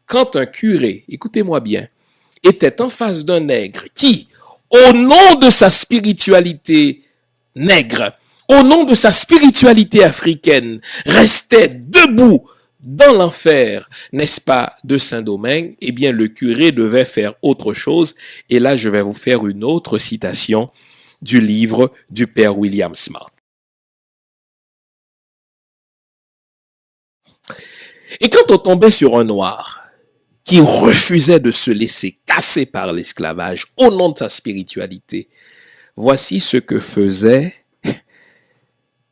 quand un curé, écoutez-moi bien, était en face d'un nègre qui, au nom de sa spiritualité nègre, au nom de sa spiritualité africaine, restait debout dans l'enfer, n'est-ce pas, de Saint-Domingue, eh bien, le curé devait faire autre chose. Et là, je vais vous faire une autre citation du livre du père William Smart. Et quand on tombait sur un noir qui refusait de se laisser casser par l'esclavage au nom de sa spiritualité. Voici ce que faisait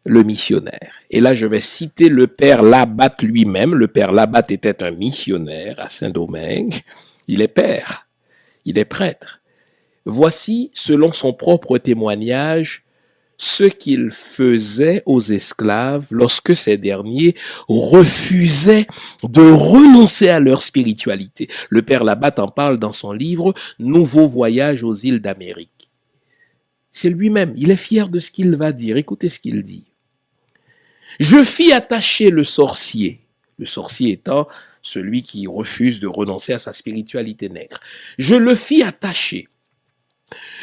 le missionnaire. Et là, je vais citer le père Labat lui-même. Le père Labat était un missionnaire à Saint-Domingue. Il est père, il est prêtre. Voici, selon son propre témoignage, ce qu'il faisait aux esclaves lorsque ces derniers refusaient de renoncer à leur spiritualité. Le père Labat en parle dans son livre « Nouveau voyage aux îles d'Amérique ». C'est lui-même, il est fier de ce qu'il va dire. Écoutez ce qu'il dit. « Je fis attacher le sorcier étant celui qui refuse de renoncer à sa spiritualité nègre. Je le fis attacher.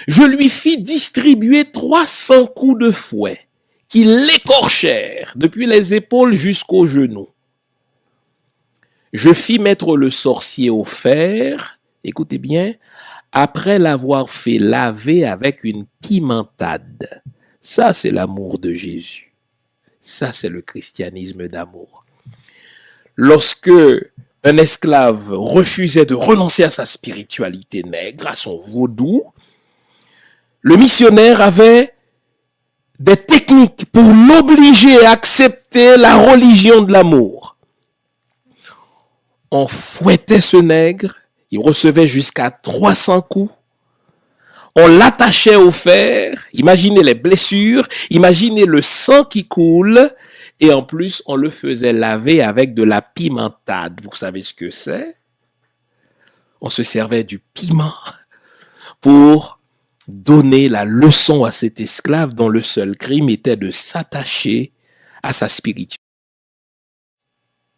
Je lui fis distribuer 300 coups de fouet qui l'écorchèrent depuis les épaules jusqu'aux genoux. Je fis mettre le sorcier au fer, écoutez bien, après l'avoir fait laver avec une pimentade. Ça, c'est l'amour de Jésus. Ça, c'est le christianisme d'amour. Lorsque un esclave refusait de renoncer à sa spiritualité nègre, à son vaudou, le missionnaire avait des techniques pour l'obliger à accepter la religion de l'amour. On fouettait ce nègre, il recevait jusqu'à 300 coups. On l'attachait au fer, imaginez les blessures, imaginez le sang qui coule, et en plus, on le faisait laver avec de la pimentade. Vous savez ce que c'est? On se servait du piment pour donner la leçon à cet esclave dont le seul crime était de s'attacher à sa spiritualité.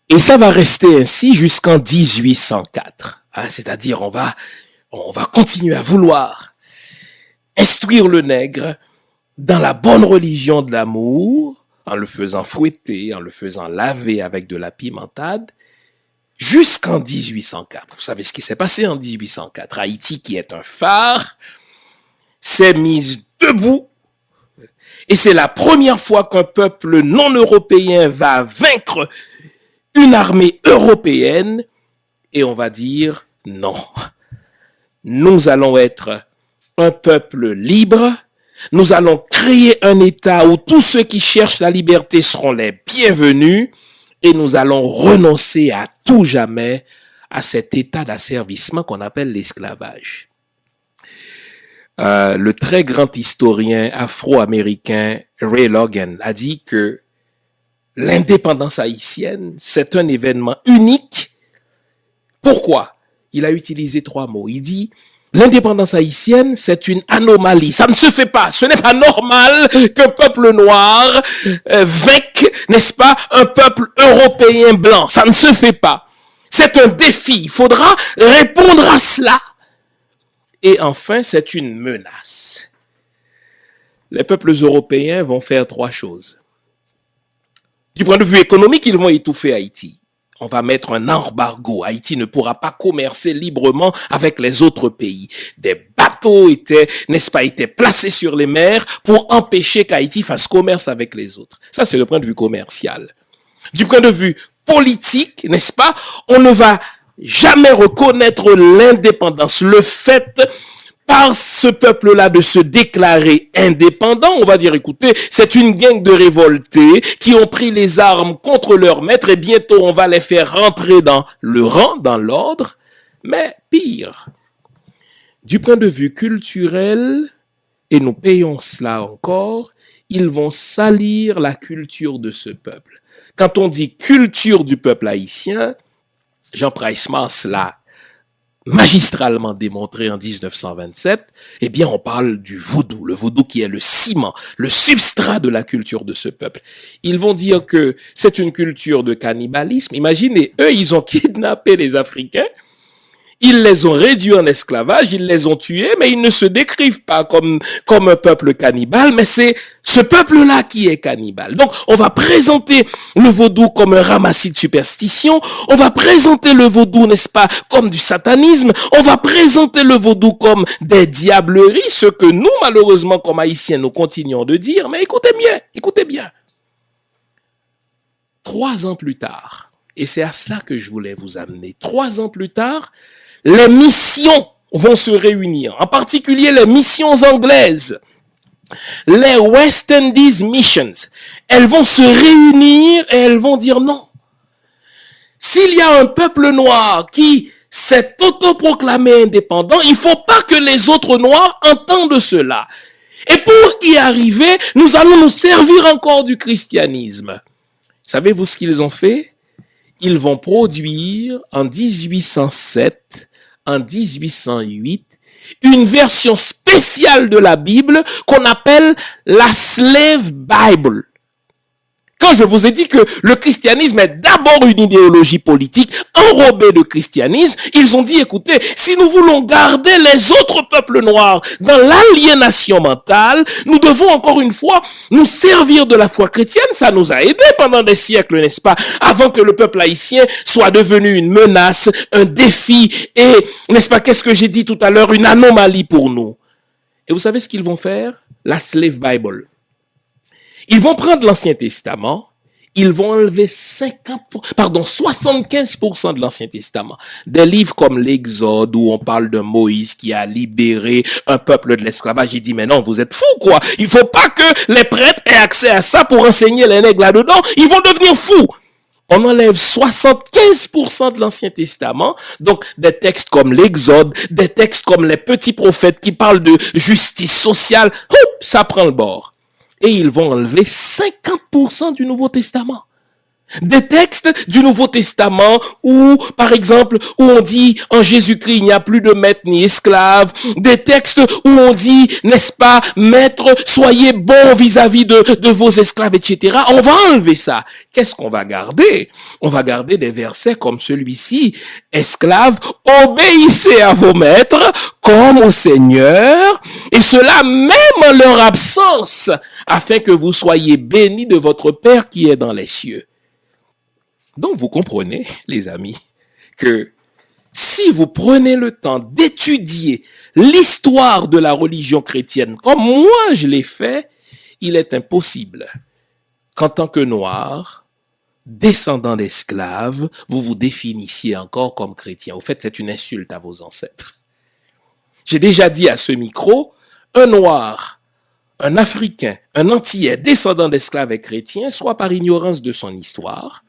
Et ça va rester ainsi jusqu'en 1804. C'est-à-dire, on va continuer à vouloir instruire le nègre dans la bonne religion de l'amour, en le faisant fouetter, en le faisant laver avec de la pimentade, jusqu'en 1804. Vous savez ce qui s'est passé en 1804. Haïti, qui est un phare, s'est mise debout, et c'est la première fois qu'un peuple non européen va vaincre une armée européenne, et on va dire non. Nous allons être un peuple libre, nous allons créer un État où tous ceux qui cherchent la liberté seront les bienvenus, et nous allons renoncer à tout jamais à cet état d'asservissement qu'on appelle l'esclavage. Le très grand historien afro-américain Ray Logan a dit que l'indépendance haïtienne, c'est un événement unique. Pourquoi? Il a utilisé 3 mots. Il dit, l'indépendance haïtienne, c'est une anomalie. Ça ne se fait pas. Ce n'est pas normal qu'un peuple noir vainque, n'est-ce pas, un peuple européen blanc. Ça ne se fait pas. C'est un défi. Il faudra répondre à cela. Et enfin, c'est une menace. Les peuples européens vont faire 3 choses. Du point de vue économique, ils vont étouffer Haïti. On va mettre un embargo. Haïti ne pourra pas commercer librement avec les autres pays. Des bateaux étaient placés sur les mers pour empêcher qu'Haïti fasse commerce avec les autres. Ça, c'est le point de vue commercial. Du point de vue politique, n'est-ce pas, on ne va jamais reconnaître l'indépendance, le fait par ce peuple-là de se déclarer indépendant. On va dire, écoutez, c'est une gang de révoltés qui ont pris les armes contre leur maître et bientôt on va les faire rentrer dans le rang, dans l'ordre. Mais pire, du point de vue culturel, et nous payons cela encore, ils vont salir la culture de ce peuple. Quand on dit culture du peuple haïtien, Jean Pricemas l'a magistralement démontré en 1927, eh bien on parle du vaudou, le vaudou qui est le ciment, le substrat de la culture de ce peuple. Ils vont dire que c'est une culture de cannibalisme. Imaginez, eux, ils ont kidnappé les Africains, ils les ont réduits en esclavage, ils les ont tués, mais ils ne se décrivent pas comme un peuple cannibale, mais c'est ce peuple-là qui est cannibale. Donc, on va présenter le vaudou comme un ramassis de superstition, on va présenter le vaudou, n'est-ce pas, comme du satanisme, on va présenter le vaudou comme des diableries, ce que nous, malheureusement, comme Haïtiens, nous continuons de dire, mais écoutez bien. 3 ans plus tard, Et c'est à cela que je voulais vous amener. 3 ans plus tard, les missions vont se réunir, en particulier les missions anglaises, les West Indies Missions. Elles vont se réunir et elles vont dire non. S'il y a un peuple noir qui s'est autoproclamé indépendant, il ne faut pas que les autres noirs entendent cela. Et pour y arriver, nous allons nous servir encore du christianisme. Savez-vous ce qu'ils ont fait? Ils vont produire en 1807, en 1808, une version spéciale de la Bible qu'on appelle la Slave Bible. Quand je vous ai dit que le christianisme est d'abord une idéologie politique enrobée de christianisme, ils ont dit, écoutez, si nous voulons garder les autres peuples noirs dans l'aliénation mentale, nous devons encore une fois nous servir de la foi chrétienne. Ça nous a aidés pendant des siècles, n'est-ce pas, avant que le peuple haïtien soit devenu une menace, un défi et, n'est-ce pas, qu'est-ce que j'ai dit tout à l'heure, une anomalie pour nous. Et vous savez ce qu'ils vont faire? La Slave Bible. Ils vont prendre l'Ancien Testament, ils vont enlever 75% de l'Ancien Testament. Des livres comme l'Exode, où on parle de Moïse qui a libéré un peuple de l'esclavage. Il dit, mais non, vous êtes fous, quoi. Il faut pas que les prêtres aient accès à ça pour enseigner les nègres là-dedans. Ils vont devenir fous. On enlève 75% de l'Ancien Testament, donc des textes comme l'Exode, des textes comme les petits prophètes qui parlent de justice sociale. Hop, ça prend le bord. Et ils vont enlever 50% du Nouveau Testament. Des textes du Nouveau Testament où, par exemple, où on dit en Jésus-Christ, il n'y a plus de maître ni esclave. Des textes où on dit, n'est-ce pas, maître, soyez bons vis-à-vis de vos esclaves, etc. On va enlever ça. Qu'est-ce qu'on va garder? On va garder des versets comme celui-ci. Esclaves, obéissez à vos maîtres comme au Seigneur, et cela même en leur absence, afin que vous soyez bénis de votre Père qui est dans les cieux. Donc, vous comprenez, les amis, que si vous prenez le temps d'étudier l'histoire de la religion chrétienne, comme moi je l'ai fait, il est impossible qu'en tant que Noirs, descendants d'esclaves, vous vous définissiez encore comme chrétien. Au fait, c'est une insulte à vos ancêtres. J'ai déjà dit à ce micro, un Noir, un Africain, un Antillais, descendant d'esclaves et chrétien, soit par ignorance de son histoire,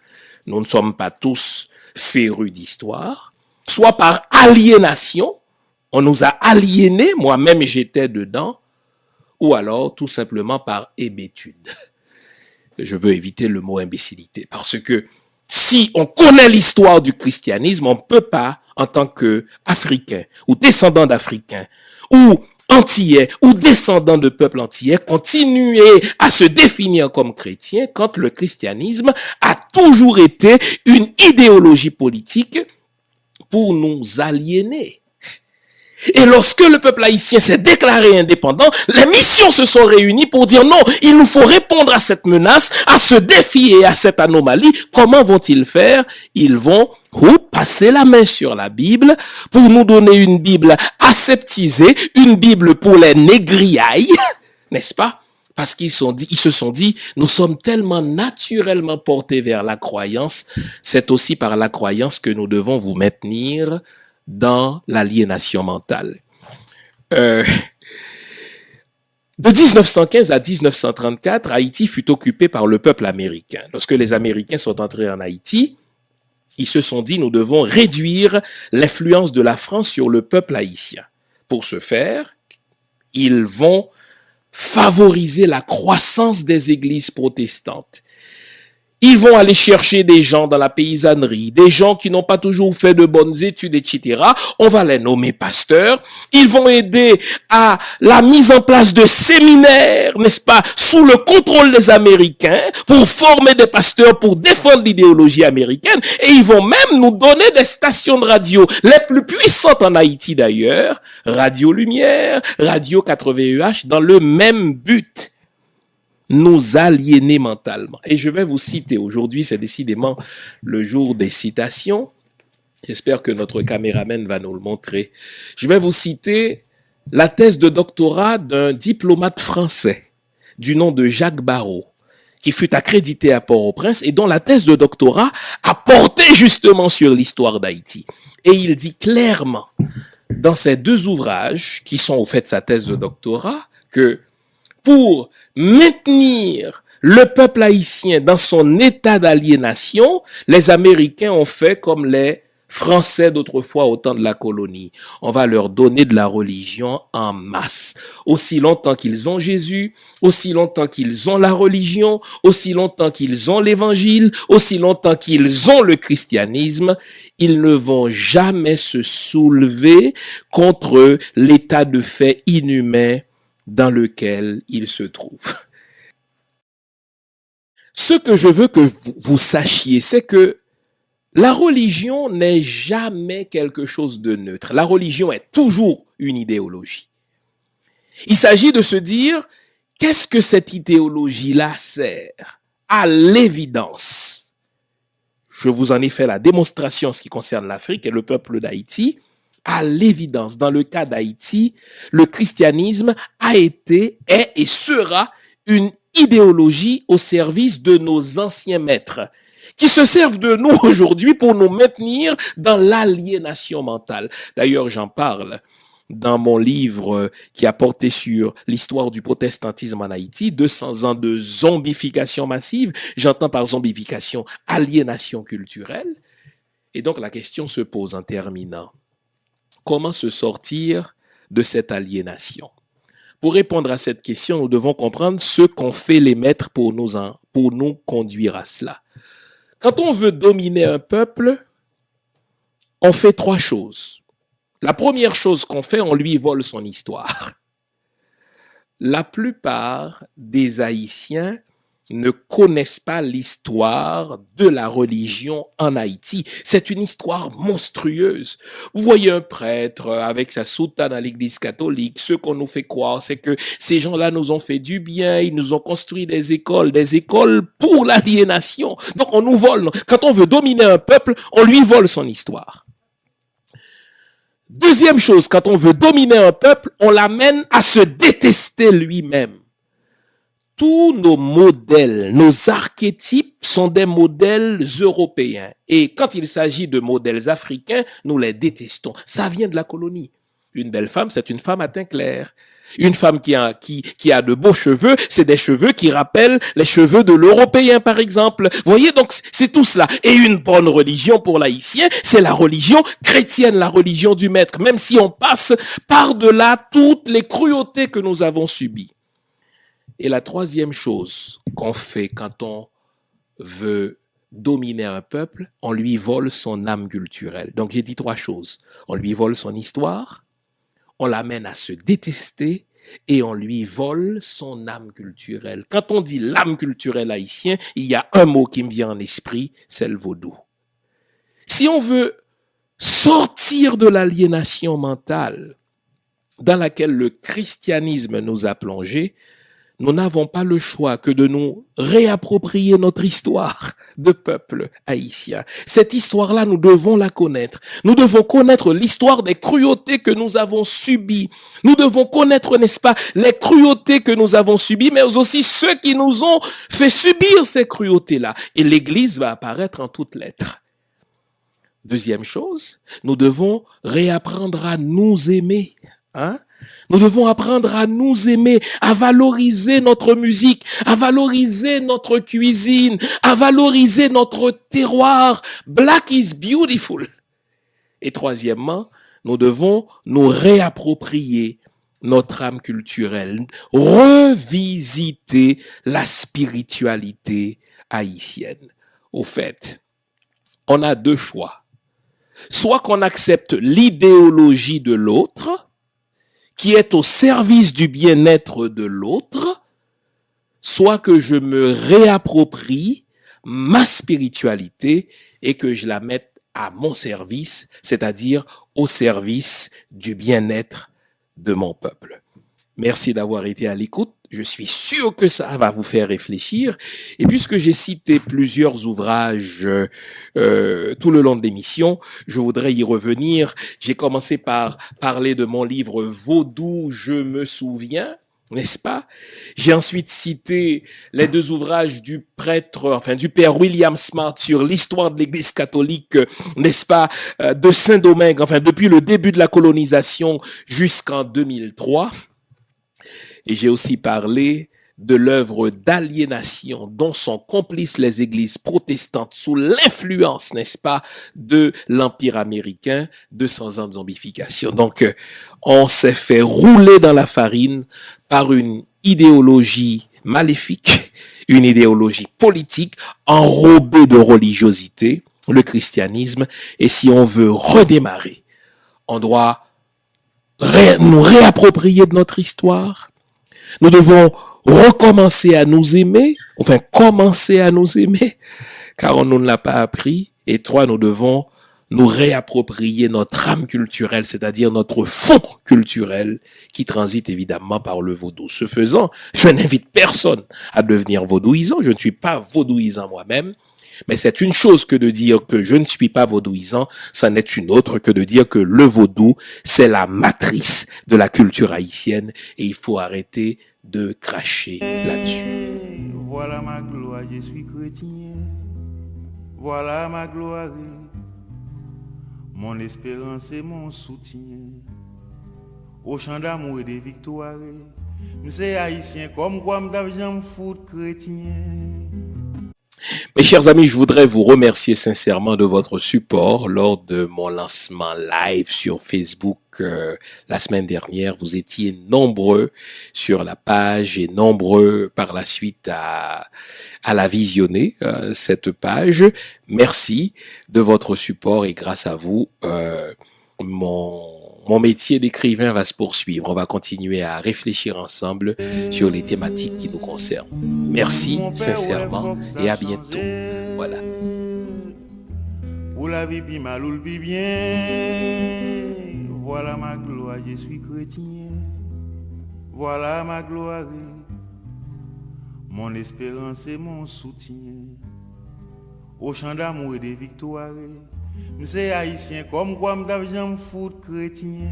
nous ne sommes pas tous férus d'histoire, soit par aliénation, on nous a aliénés, moi-même j'étais dedans, ou alors tout simplement par hébétude. Je veux éviter le mot imbécilité, parce que si on connaît l'histoire du christianisme, on ne peut pas, en tant qu'Africain, ou descendant d'Africains, ou Antillais, ou descendant de peuples antillais, continuer à se définir comme chrétien quand le christianisme a toujours été une idéologie politique pour nous aliéner. Et lorsque le peuple haïtien s'est déclaré indépendant, les missions se sont réunies pour dire non, il nous faut répondre à cette menace, à ce défi et à cette anomalie. Comment vont-ils faire? Ils vont passer la main sur la Bible pour nous donner une Bible aseptisée, une Bible pour les négriailles, n'est-ce pas? Parce qu'ils se sont dit, nous sommes tellement naturellement portés vers la croyance, c'est aussi par la croyance que nous devons vous maintenir dans l'aliénation mentale. De 1915 à 1934, Haïti fut occupé par le peuple américain. Lorsque les Américains sont entrés en Haïti, ils se sont dit, nous devons réduire l'influence de la France sur le peuple haïtien. Pour ce faire, ils vont favoriser la croissance des églises protestantes. Ils vont aller chercher des gens dans la paysannerie, des gens qui n'ont pas toujours fait de bonnes études, etc. On va les nommer pasteurs. Ils vont aider à la mise en place de séminaires, n'est-ce pas, sous le contrôle des Américains, pour former des pasteurs, pour défendre l'idéologie américaine. Et ils vont même nous donner des stations de radio, les plus puissantes en Haïti d'ailleurs, Radio Lumière, Radio 80EH, dans le même but. Nous aliéner mentalement. Et je vais vous citer, aujourd'hui c'est décidément le jour des citations, j'espère que notre caméraman va nous le montrer. Je vais vous citer la thèse de doctorat d'un diplomate français du nom de Jacques Barrot, qui fut accrédité à Port-au-Prince et dont la thèse de doctorat a porté justement sur l'histoire d'Haïti. Et il dit clairement dans ces deux ouvrages, qui sont au fait sa thèse de doctorat, que pour maintenir le peuple haïtien dans son état d'aliénation, les Américains ont fait comme les Français d'autrefois au temps de la colonie. On va leur donner de la religion en masse. Aussi longtemps qu'ils ont Jésus, aussi longtemps qu'ils ont la religion, aussi longtemps qu'ils ont l'évangile, aussi longtemps qu'ils ont le christianisme, ils ne vont jamais se soulever contre l'état de fait inhumain dans lequel ils se trouvent. Ce que je veux que vous sachiez, c'est que la religion n'est jamais quelque chose de neutre. La religion est toujours une idéologie. Il s'agit de se dire, qu'est-ce que cette idéologie-là sert? À l'évidence. Je vous en ai fait la démonstration en ce qui concerne l'Afrique et le peuple d'Haïti. À l'évidence, dans le cas d'Haïti, le christianisme a été, est et sera une idéologie au service de nos anciens maîtres, qui se servent de nous aujourd'hui pour nous maintenir dans l'aliénation mentale. D'ailleurs, j'en parle dans mon livre qui a porté sur l'histoire du protestantisme en Haïti, 200 ans de zombification massive. J'entends par zombification aliénation culturelle. Et donc la question se pose en terminant. Comment se sortir de cette aliénation? Pour répondre à cette question, nous devons comprendre ce qu'ont fait les maîtres pour nous conduire à cela. Quand on veut dominer un peuple, on fait trois choses. La première chose qu'on fait, on lui vole son histoire. La plupart des Haïtiens ne connaissent pas l'histoire de la religion en Haïti. C'est une histoire monstrueuse. Vous voyez un prêtre avec sa soutane à l'église catholique. Ce qu'on nous fait croire, c'est que ces gens-là nous ont fait du bien. Ils nous ont construit des écoles pour l'aliénation. Donc on nous vole. Quand on veut dominer un peuple, on lui vole son histoire. Deuxième chose, quand on veut dominer un peuple, on l'amène à se détester lui-même. Tous nos modèles, nos archétypes sont des modèles européens. Et quand il s'agit de modèles africains, nous les détestons. Ça vient de la colonie. Une belle femme, c'est une femme à teint clair. Une femme qui a de beaux cheveux, c'est des cheveux qui rappellent les cheveux de l'Européen, par exemple. Vous voyez, donc c'est tout cela. Et une bonne religion pour l'Haïtien, c'est la religion chrétienne, la religion du Maître, même si on passe par-delà toutes les cruautés que nous avons subies. Et la troisième chose qu'on fait quand on veut dominer un peuple, on lui vole son âme culturelle. Donc j'ai dit trois choses. On lui vole son histoire, on l'amène à se détester et on lui vole son âme culturelle. Quand on dit l'âme culturelle haïtienne, il y a un mot qui me vient en esprit, c'est le vaudou. Si on veut sortir de l'aliénation mentale dans laquelle le christianisme nous a plongés, nous n'avons pas le choix que de nous réapproprier notre histoire de peuple haïtien. Cette histoire-là, nous devons la connaître. Nous devons connaître l'histoire des cruautés que nous avons subies. Nous devons connaître, n'est-ce pas, les cruautés que nous avons subies, mais aussi ceux qui nous ont fait subir ces cruautés-là. Et l'Église va apparaître en toutes lettres. Deuxième chose, nous devons réapprendre à nous aimer. Nous devons apprendre à nous aimer, à valoriser notre musique, à valoriser notre cuisine, à valoriser notre terroir. Black is beautiful. Et troisièmement, nous devons nous réapproprier notre âme culturelle, revisiter la spiritualité haïtienne. Au fait, on a deux choix. Soit qu'on accepte l'idéologie de l'autre, qui est au service du bien-être de l'autre, soit que je me réapproprie ma spiritualité et que je la mette à mon service, c'est-à-dire au service du bien-être de mon peuple. Merci d'avoir été à l'écoute. Je suis sûr que ça va vous faire réfléchir. Et puisque j'ai cité plusieurs ouvrages tout le long de l'émission, je voudrais y revenir. J'ai commencé par parler de mon livre « Vaudou, je me souviens ». n'est-ce pas? J'ai ensuite cité les deux ouvrages du du père William Smart sur l'histoire de l'Église catholique, n'est-ce pas, de Saint-Domingue, depuis le début de la colonisation jusqu'en 2003. Et j'ai aussi parlé de l'œuvre d'aliénation dont sont complices les églises protestantes sous l'influence, n'est-ce pas, de l'Empire américain, 200 ans de zombification. Donc, on s'est fait rouler dans la farine par une idéologie maléfique, une idéologie politique enrobée de religiosité, le christianisme. Et si on veut redémarrer, on doit nous réapproprier de notre histoire. Nous devons recommencer à nous aimer, commencer à nous aimer, car on ne l'a pas appris. Et trois, nous devons nous réapproprier notre âme culturelle, c'est-à-dire notre fond culturel qui transite évidemment par le vaudou. Ce faisant, je n'invite personne à devenir vaudouisant. Je ne suis pas vaudouisant moi-même. Mais c'est une chose que de dire que je ne suis pas vaudouisant, ça n'est une autre que de dire que le vaudou, c'est la matrice de la culture haïtienne et il faut arrêter de cracher là-dessus. Voilà ma gloire, je suis chrétien. Voilà ma gloire, mon espérance et mon soutien. Au champ d'amour et de victoire, c'est haïtien comme quoi m'd'argent foot chrétien. Mes chers amis, je voudrais vous remercier sincèrement de votre support lors de mon lancement live sur Facebook la semaine dernière. Vous étiez nombreux sur la page et nombreux par la suite à la visionner, cette page. Merci de votre support et grâce à vous, mon métier d'écrivain va se poursuivre. On va continuer à réfléchir ensemble sur les thématiques qui nous concernent. Merci sincèrement et à bientôt. Voilà. Pour la vie puis mal ou le bien. Voilà ma gloire, je suis chrétien. Voilà ma gloire, mon espérance et mon soutien. Au champ d'amour et de victoire, c'est haïtien comme quoi m'd'argent foot chrétien.